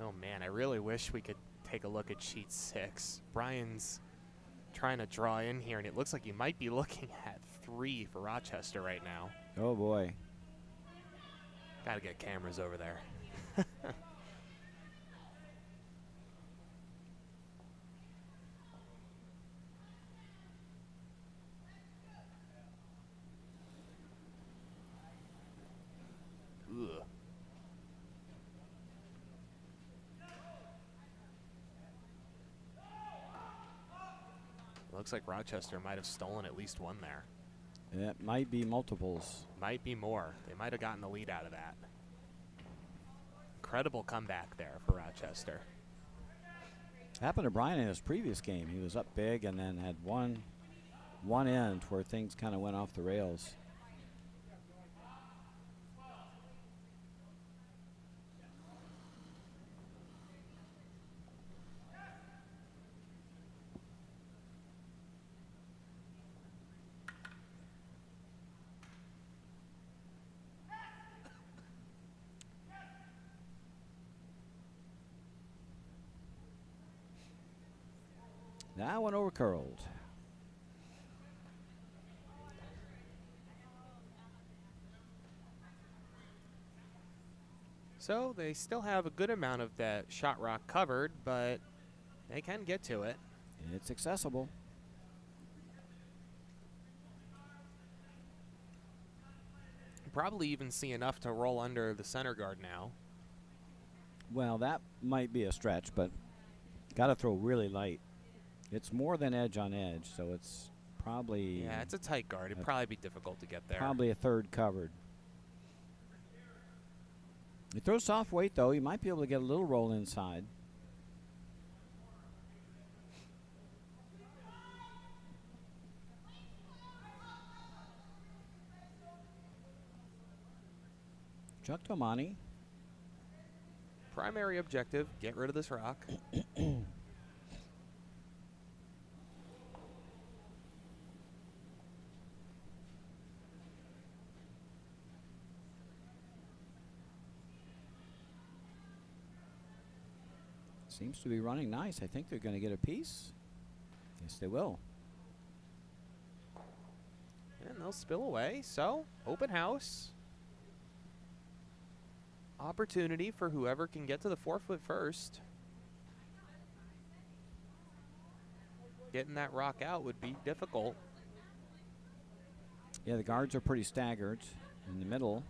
Oh man, I really wish we could take a look at sheet 6. Brian's trying to draw in here, and it looks like you might be looking at 3 for Rochester right now. Oh boy. Got to get cameras over there. Ugh. Looks like Rochester might have stolen at least one there. It might be multiples. Might be more. They might have gotten the lead out of that. Incredible comeback there for Rochester. Happened to Brian in his previous game. He was up big and then had one end where things kind of went off the rails. That one over curled. So they still have a good amount of that shot rock covered, but they can get to it. It's accessible. Probably even see enough to roll under the center guard now. Well, that might be a stretch, but got to throw really light. It's more than edge on edge, so it's probably... Yeah, it's a tight guard. It'd probably be difficult to get there. Probably a third covered. He throws soft weight, though. He might be able to get a little roll inside. Chuck Tomani. Primary objective, get rid of this rock. Seems to be running nice. I think they're going to get a piece. Yes, they will. And they'll spill away. So, open house. Opportunity for whoever can get to the 4-foot first. Getting that rock out would be difficult. Yeah, the guards are pretty staggered in the middle.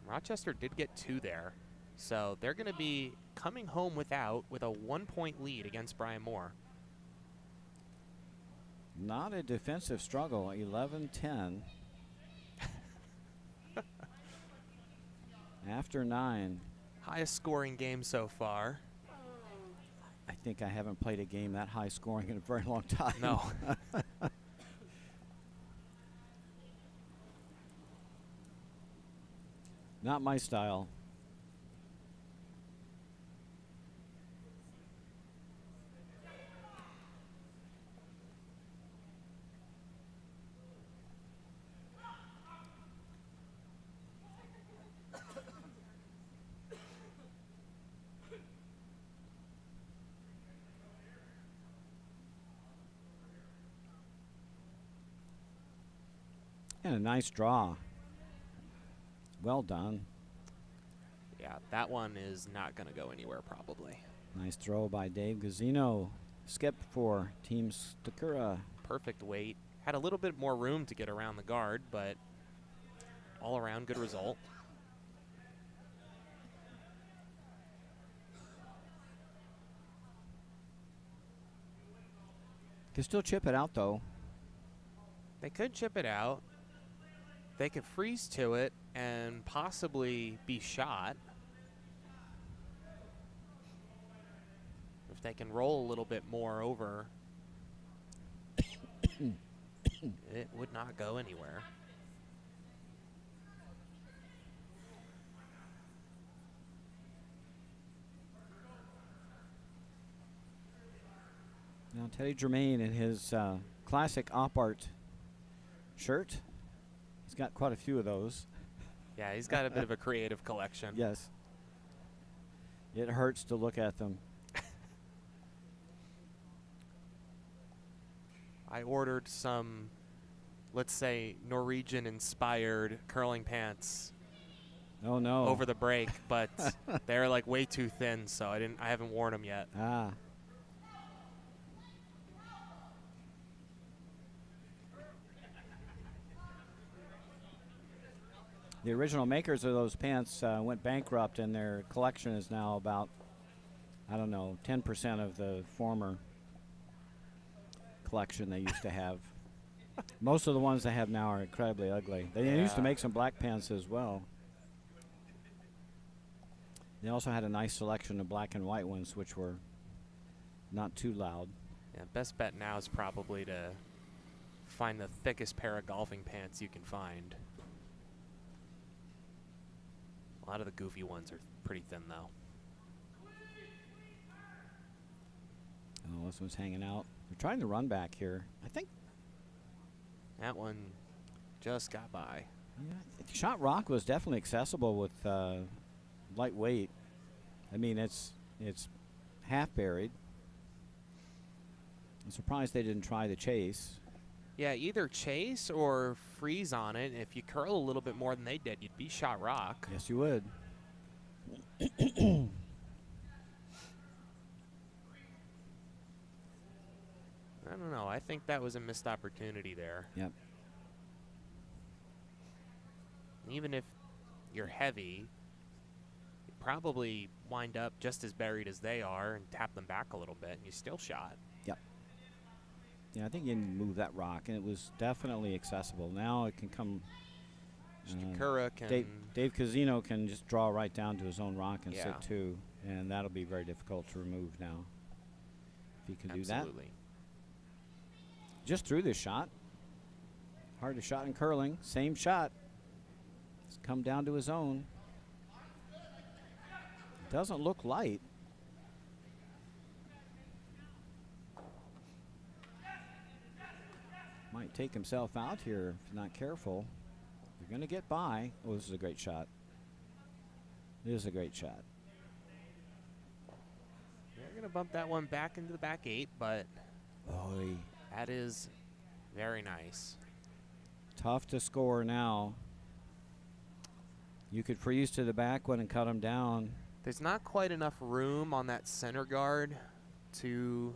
Rochester did get 2 there. So they're going to be coming home with a 1-point lead against Brian Moore. Not a defensive struggle, 11-10. After 9. Highest scoring game so far. I think I haven't played a game that high scoring in a very long time. No. Not my style. And a nice draw. Well done. Yeah, that one is not going to go anywhere probably. Nice throw by Dave Gazzino. Skip for Team Stakura. Perfect weight. Had a little bit more room to get around the guard, but all around good result. Can still chip it out though. They could chip it out. They could freeze to it and possibly be shot. If they can roll a little bit more over, it would not go anywhere. Now Teddy Germain in his classic op art shirt. He's got quite a few of those. Yeah, he's got a bit of a creative collection. Yes. It hurts to look at them. I ordered some, let's say, Norwegian-inspired curling pants Oh no. over the break, but they're like way too thin, so I haven't worn them yet. Ah. The original makers of those pants went bankrupt, and their collection is now about, I don't know, 10% of the former collection they used to have. Most of the ones they have now are incredibly ugly. They used to Yeah. make some black pants as well. They also had a nice selection of black and white ones, which were not too loud. Yeah, best bet now is probably to find the thickest pair of golfing pants you can find. A lot of the goofy ones are pretty thin, though. Oh, this one's hanging out. They're trying to run back here. I think That one just got by. Shot Rock was definitely accessible with lightweight. I mean, it's half buried. I'm surprised they didn't try the chase. Yeah, either chase or freeze on it. If you curl a little bit more than they did, you'd be shot rock. Yes, you would. I don't know. I think that was a missed opportunity there. Yep. Even if you're heavy, you probably wind up just as buried as they are and tap them back a little bit, and you still shot. Yeah, I think you can move that rock, and it was definitely accessible. Now it can come. Stakura can. Dave Casino can just draw right down to his own rock and Yeah. sit too, and that'll be very difficult to remove now. If he can do that. Absolutely. Just threw this shot. Hardest shot in curling. Same shot. It's come down to his own. Doesn't look light. Might take himself out here if not careful. You're going to get by. Oh, this is a great shot. It is a great shot. They're going to bump that one back into the back eight, but Oy. that is very nice. Tough to score now. You could freeze to the back one and cut him down. There's not quite enough room on that center guard to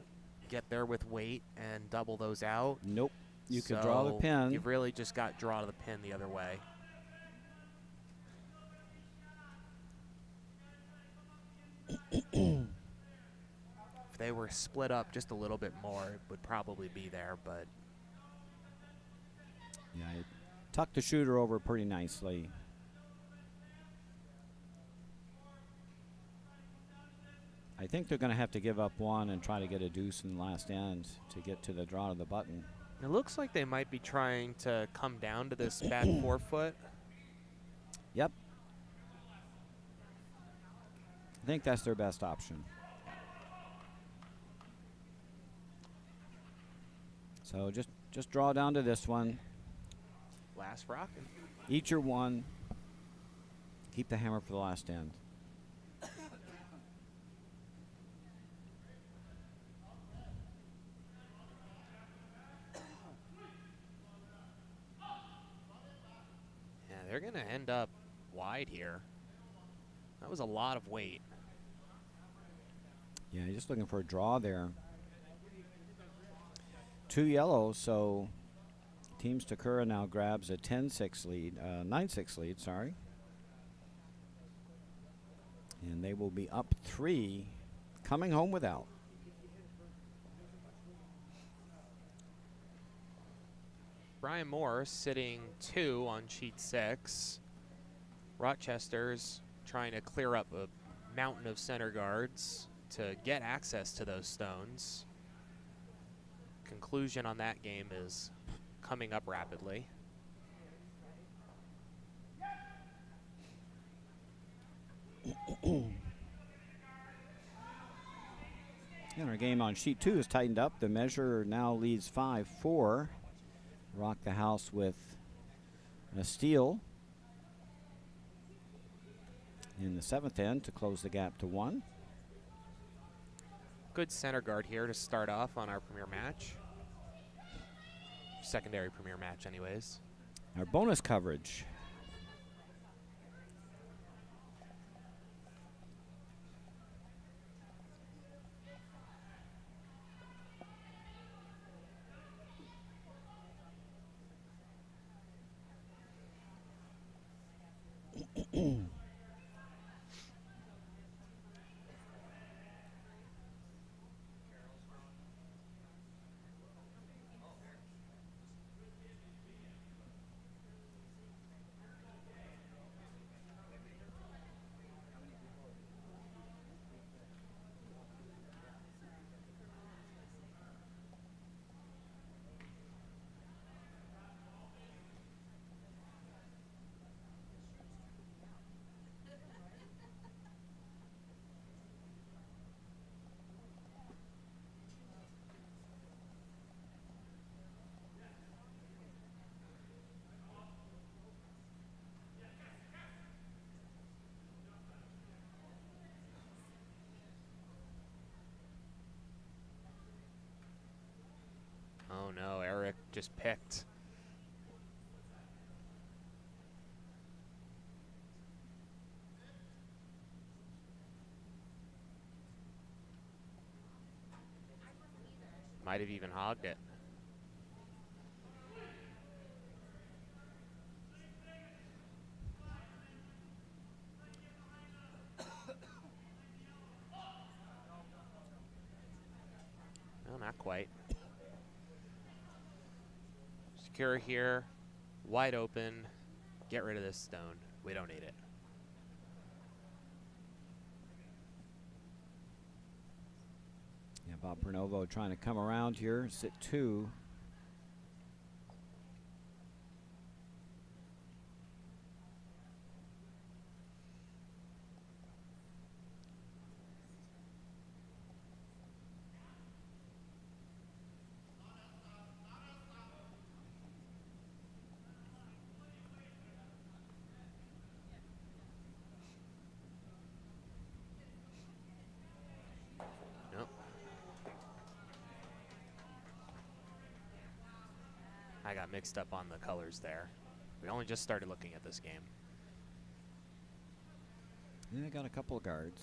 get there with weight and double those out. Nope. You could draw the So pin. You've really just got draw to the pin the other way. If they were split up just a little bit more, it would probably be there, but Yeah, he tucked the shooter over pretty nicely. I think they're going to have to give up one and try to get a deuce in the last end to get to the draw to the button. it looks like they might be trying to come down to this back forefoot. Yep. I think that's their best option. So just draw down to this one. Last rockin'. Eat your one. Keep the hammer for the last end. going to end up wide here. That was a lot of weight. Yeah, just looking for a draw there. 2 yellows, so Team Stakura now grabs a 10-6 lead, 9-6 lead, sorry. And they will be up 3, coming home without. Brian Moore sitting 2 on sheet 6. Rochester's trying to clear up a mountain of center guards to get access to those stones. Conclusion on that game is coming up rapidly. And our game on sheet 2 is tightened up. The measure now leads 5-4. Rock the house with a steal in the 7th end to close the gap to 1. Good center guard here to start off on our premier match. Secondary premier match anyways. Our bonus coverage. Oh no, Eric just picked. Might have even hogged it. No, not quite. Secure here, wide open. Get rid of this stone. We don't need it. Yeah, Bob Pernovo trying to come around here, sit 2. Nope. I got mixed up on the colors there. We only just started looking at this game. Yeah, got a couple of guards.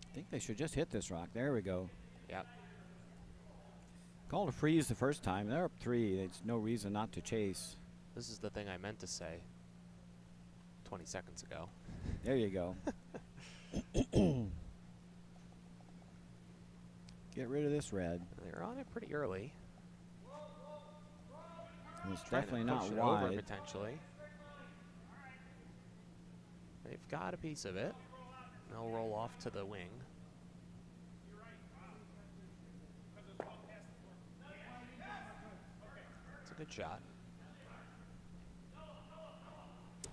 I think they should just hit this rock. There we go. Yep. Called a freeze the first time. They're up 3. There's no reason not to chase. This is the thing I meant to say 20 seconds ago. There you go. Get rid of this red. They're on it pretty early. And it's Trying to definitely not push it over wide. potentially. They've got a piece of it. They'll roll off to the wing. It's a good shot.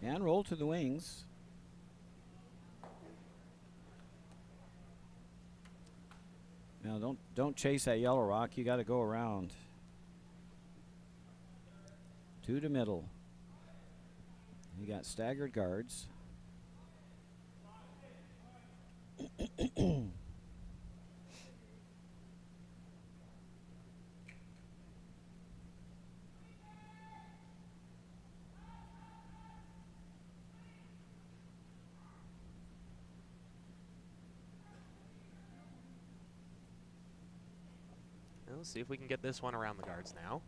And roll to the wings. Now don't chase that yellow rock. You got to go around. 2 to middle. You got staggered guards. Let's see if we can get this one around the guards now.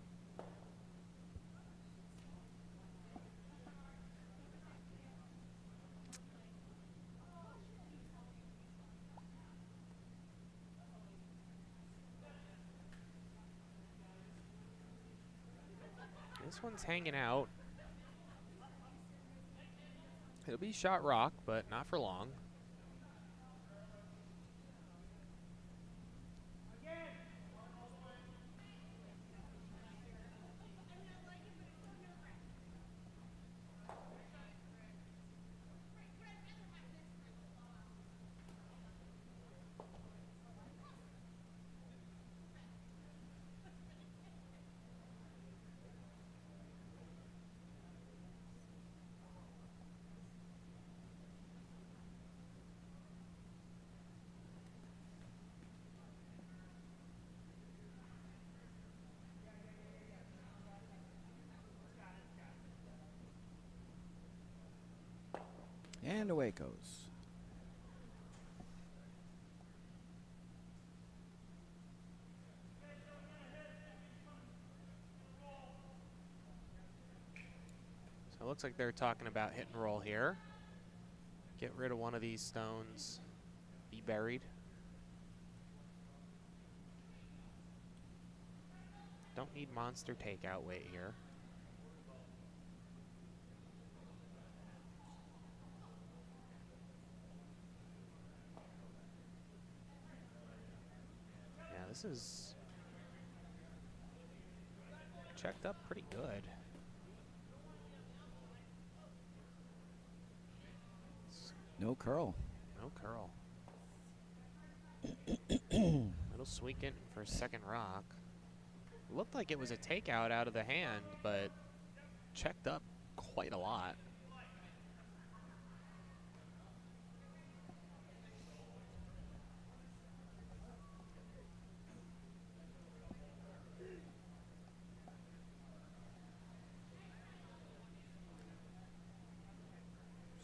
This one's hanging out. It'll be shot rock, but not for long. And away it goes. So it looks like they're talking about hit and roll here. Get rid of one of these stones. Be buried. Don't need monster takeout weight here. Yeah, this is checked up pretty good. No curl. No curl. Little sweet for a second rock. Looked like it was a takeout out of the hand, but checked up quite a lot.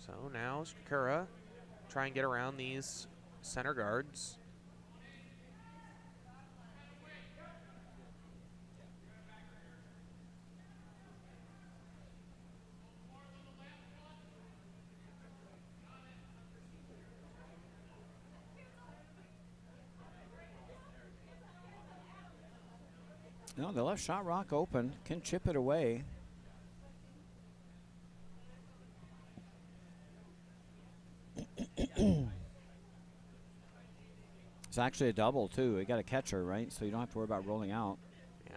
So now Sakura try and get around these center guards. No, the left shot rock open, can chip it away. It's actually a double too. You got a catcher, right? So you don't have to worry about rolling out. Yeah.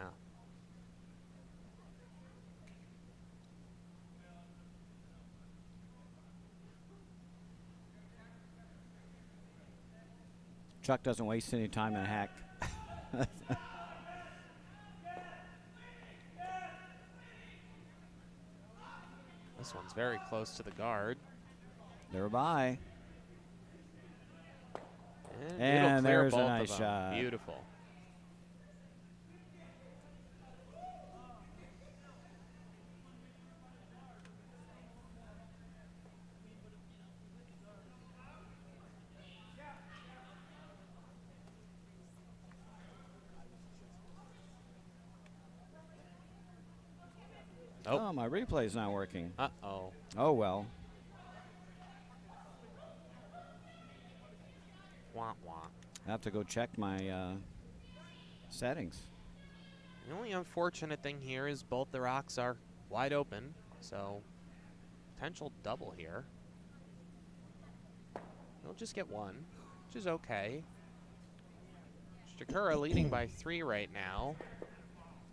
Chuck doesn't waste any time in a hack. This one's very close to the guard. They're by. And And it'll clear there's a both nice of them. shot. Beautiful. Oh, my replay's not working. Uh-oh. Oh, well. Wah, wah. I have to go check my settings. The only unfortunate thing here is both the rocks are wide open, so potential double here. He'll just get one, which is okay. Sakura leading by 3 right now,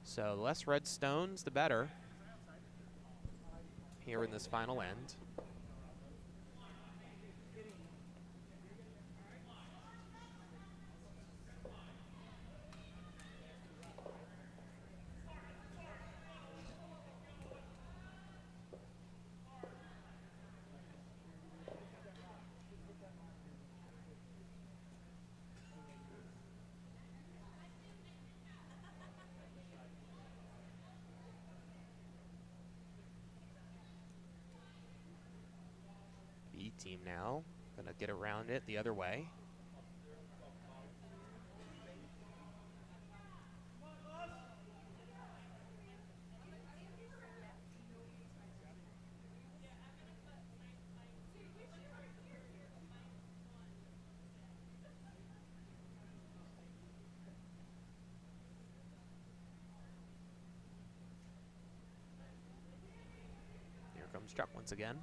so the less red stones, the better here in this final end. B team now, gonna get around it the other way. from Struck once again.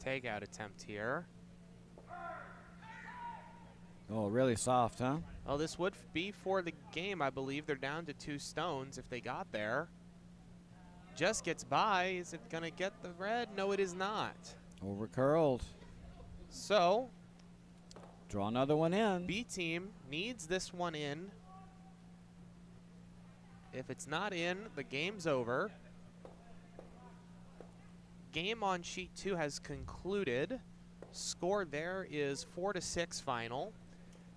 Takeout attempt here. Oh, really soft, huh? Well, this would be for the game. I believe they're down to 2 stones if they got there. Just gets by. Is it going to get the red? No, it is not. Over curled. So, Draw another one in. B team needs this one in. If it's not in, the game's over. Game on sheet 2 has concluded. Score there is 4-6 final.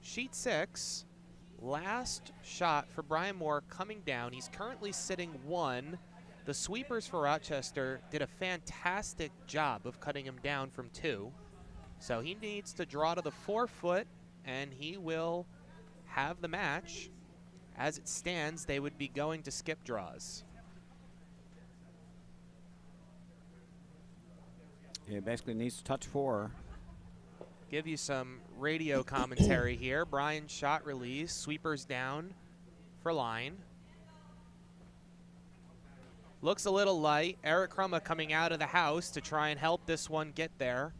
Sheet 6, last shot for Brian Moore coming down. He's currently sitting 1. The sweepers for Rochester did a fantastic job of cutting him down from 2. So he needs to draw to the 4-foot, and he will have the match. As it stands, they would be going to skip draws. He basically needs to touch 4. Give you some radio commentary here. Brian shot release, sweepers down for line. Looks a little light. Eric Crumma coming out of the house to try and help this one get there.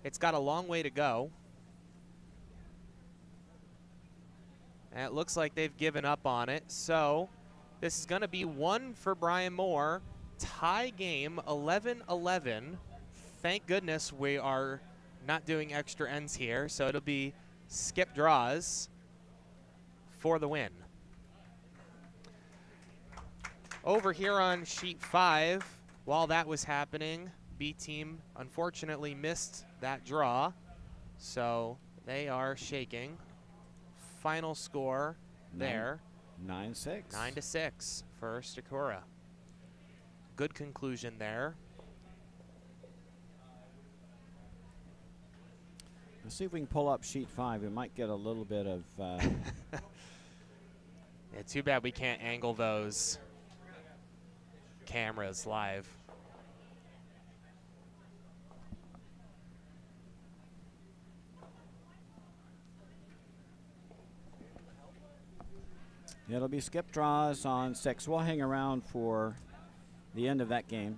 It's got a long way to go. And it looks like they've given up on it. So this is going to be 1 for Brian Moore. Tie game, 11-11. Thank goodness we are not doing extra ends here. So it'll be skip draws for the win. Over here on sheet 5, while that was happening, B team unfortunately missed that draw. So they are shaking. Final score there. 9-6. 9-6 for Stakura. Good conclusion there. Let's see if we can pull up sheet 5. We might get a little bit of. Yeah, too bad we can't angle those cameras live. It'll be skip draws on 6. We'll hang around for the end of that game.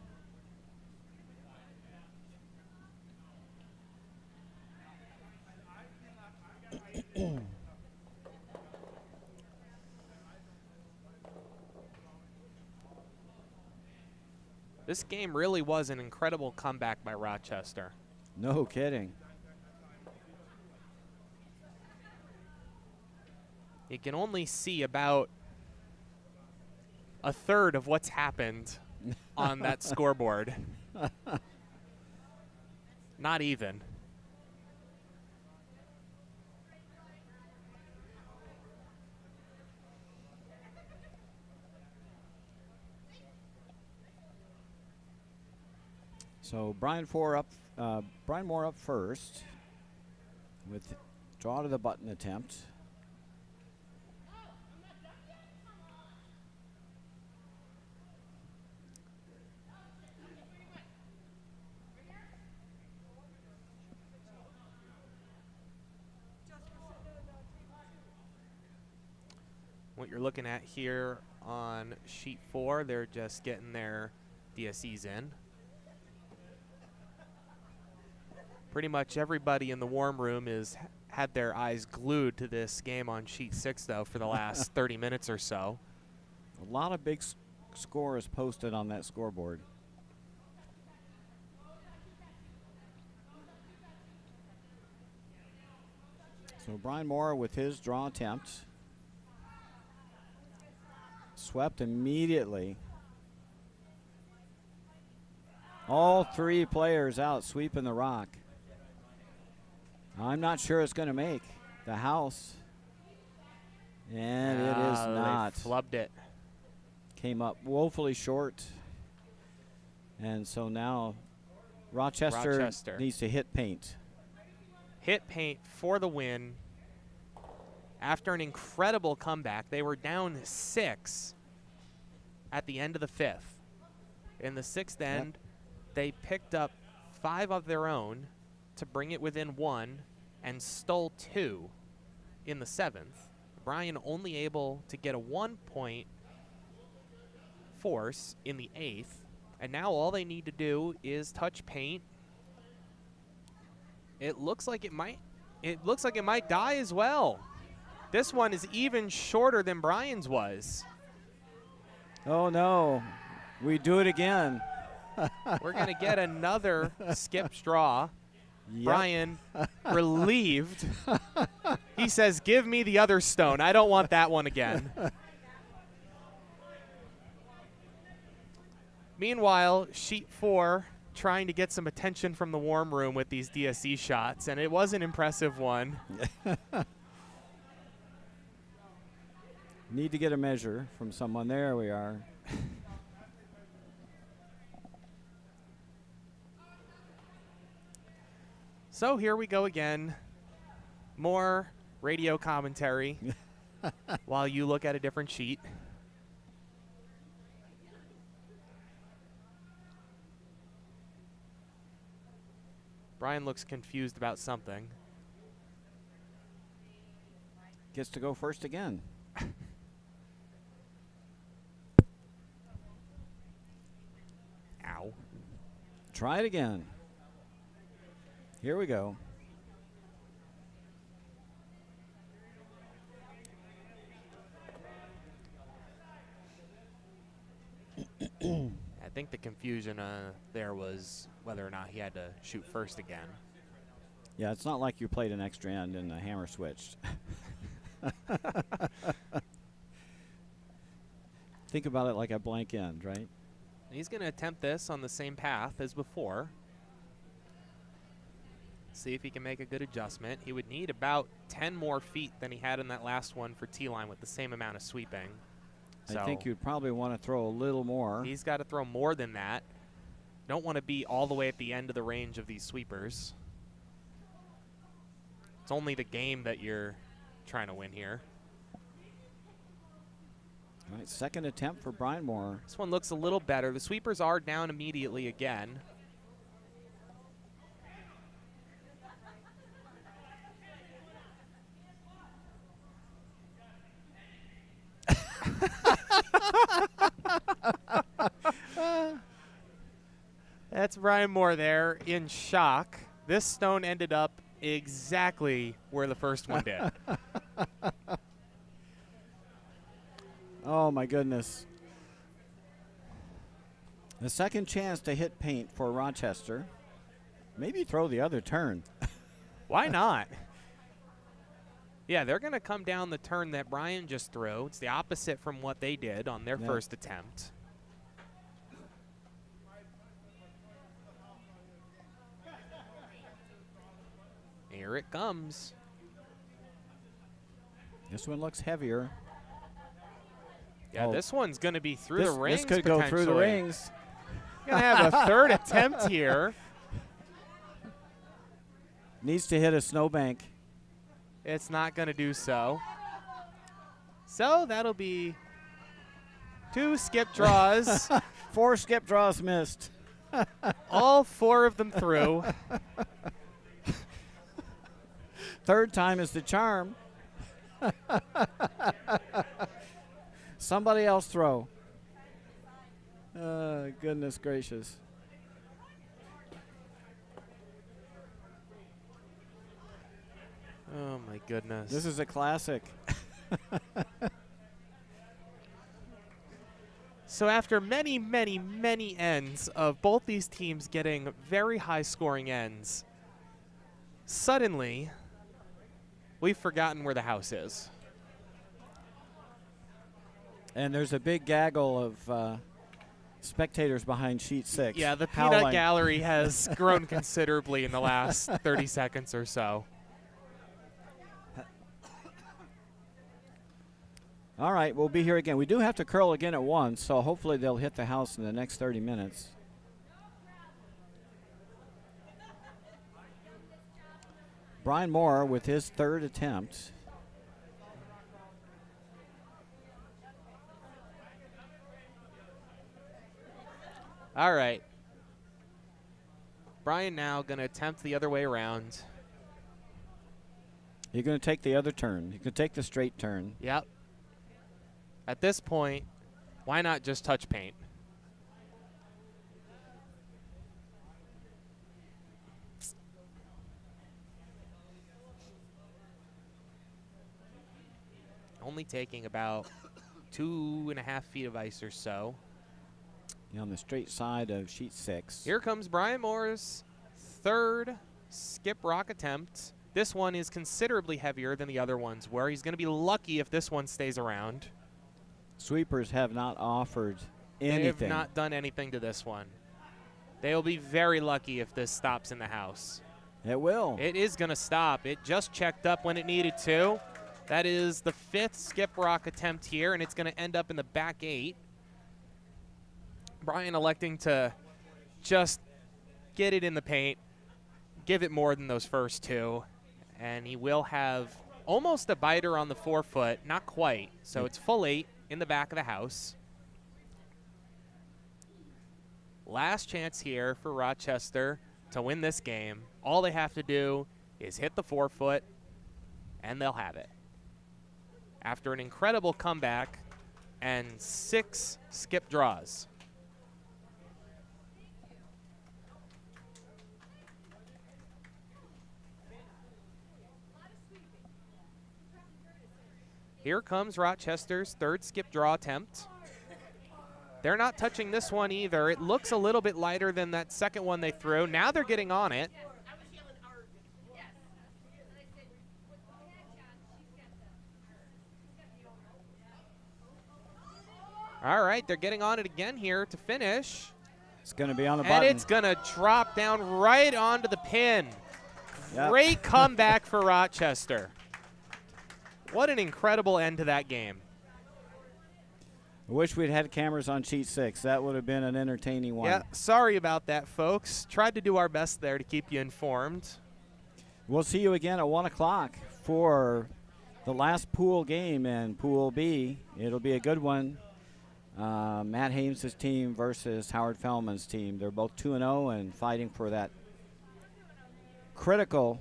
This game really was an incredible comeback by Rochester. No kidding. You can only see about a third of what's happened on that scoreboard. Not even. So Brian Moore up first with draw to the button attempt. What you're looking at here on sheet 4, they're just getting their DSEs in. Pretty much everybody in the warm room had their eyes glued to this game on sheet 6, though, for the last 30 minutes or so. A lot of big scores posted on that scoreboard. So Brian Moore with his draw attempt. Swept immediately. All three players out sweeping the rock. I'm not sure it's going to make the house. And it is not. They flubbed it. Came up woefully short. And so now Rochester needs to hit paint. Hit paint for the win. After an incredible comeback, they were down 6 at the end of the 5th. In the 6th end, they picked up 5 of their own to bring it within 1 and stole 2 in the 7th. Brian only able to get a 1-point force in the 8th, and now all they need to do is touch paint. It looks like it might die as well. This one is even shorter than Brian's was. Oh no, we do it again. We're going to get another skip straw. Yep. Brian, relieved. He says, give me the other stone. I don't want that one again. Meanwhile, sheet 4 trying to get some attention from the warm room with these DSE shots, and it was an impressive one. Need to get a measure from someone. There we are. So here we go again. More radio commentary while you look at a different sheet. Brian looks confused about something. Gets to go first again. Ow. Try it again. Here we go. I think the confusion there was whether or not he had to shoot first again. Yeah, it's not like you played an extra end and the hammer switched. Think about it like a blank end, right? He's going to attempt this on the same path as before. See if he can make a good adjustment. He would need about 10 more feet than he had in that last one for T-line with the same amount of sweeping. So I think you'd probably want to throw a little more. He's got to throw more than that. Don't want to be all the way at the end of the range of these sweepers. It's only the game that you're trying to win here. All right, second attempt for Brian Moore. This one looks a little better. The sweepers are down immediately again. That's Brian Moore there in shock. This stone ended up exactly where the first one did. Oh, my goodness. The second chance to hit paint for Rochester. Maybe throw the other turn. Why not? Yeah, they're going to come down the turn that Brian just threw. It's the opposite from what they did on their first attempt. Here it comes. This one looks heavier. Yeah, this one's going to be through the rings. This could go through the rings. Going to have a third attempt here. Needs to hit a snowbank. It's not going to do so. So that'll be 2 skip draws. 4 skip draws missed. All 4 of them through. Third time is the charm. Somebody else throw. Goodness gracious. goodness. This is a classic. So after many, many, many ends of both these teams getting very high-scoring ends, suddenly we've forgotten where the house is. And there's a big gaggle of spectators behind sheet 6. Yeah, the howling. peanut gallery has grown considerably in the last 30 seconds or so. All right, we'll be here again. We do have to curl again at 1, so hopefully they'll hit the house in the next 30 minutes. Brian Moore with his 3rd attempt. All right. Brian now going to attempt the other way around. You're going to take the other turn. You can take the straight turn. Yep. At this point, why not just touch paint? Only taking about 2.5 feet of ice or so. On the straight side of sheet 6. Here comes Brian Moore's 3rd skip rock attempt. This one is considerably heavier than the other ones were. He's going to be lucky if this one stays around. Sweepers have not offered anything. They have not done anything to this one. They will be very lucky if this stops in the house. It will. It is going to stop. It just checked up when it needed to. That is the 5th skip rock attempt here, and it's going to end up in the back 8. Brian electing to just get it in the paint, give it more than those first 2, and he will have almost a biter on the 4-foot, not quite. So it's full 8 in the back of the house. Last chance here for Rochester to win this game. All they have to do is hit the 4-foot, and they'll have it. After an incredible comeback and 6 skip draws. Here comes Rochester's 3rd skip draw attempt. They're not touching this one either. It looks a little bit lighter than that second one they threw. Now they're getting on it. All right, they're getting on it again here to finish. It's going to be on the And button. it's going to drop down right onto the pin. Yep. Great comeback for Rochester. What an incredible end to that game. I wish we'd had cameras on sheet 6. That would have been an entertaining one. Yeah, sorry about that, folks. Tried to do our best there to keep you informed. We'll see you again at 1 o'clock for the last pool game in Pool B. It'll be a good one. Matt Haynes' team versus Howard Fellman's team. They're both 2-0 and fighting for that critical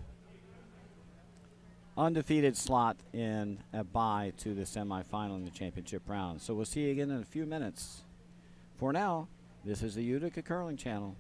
undefeated slot in a bye to the semifinal in the championship round. So we'll see you again in a few minutes. For now, this is the Utica Curling Channel.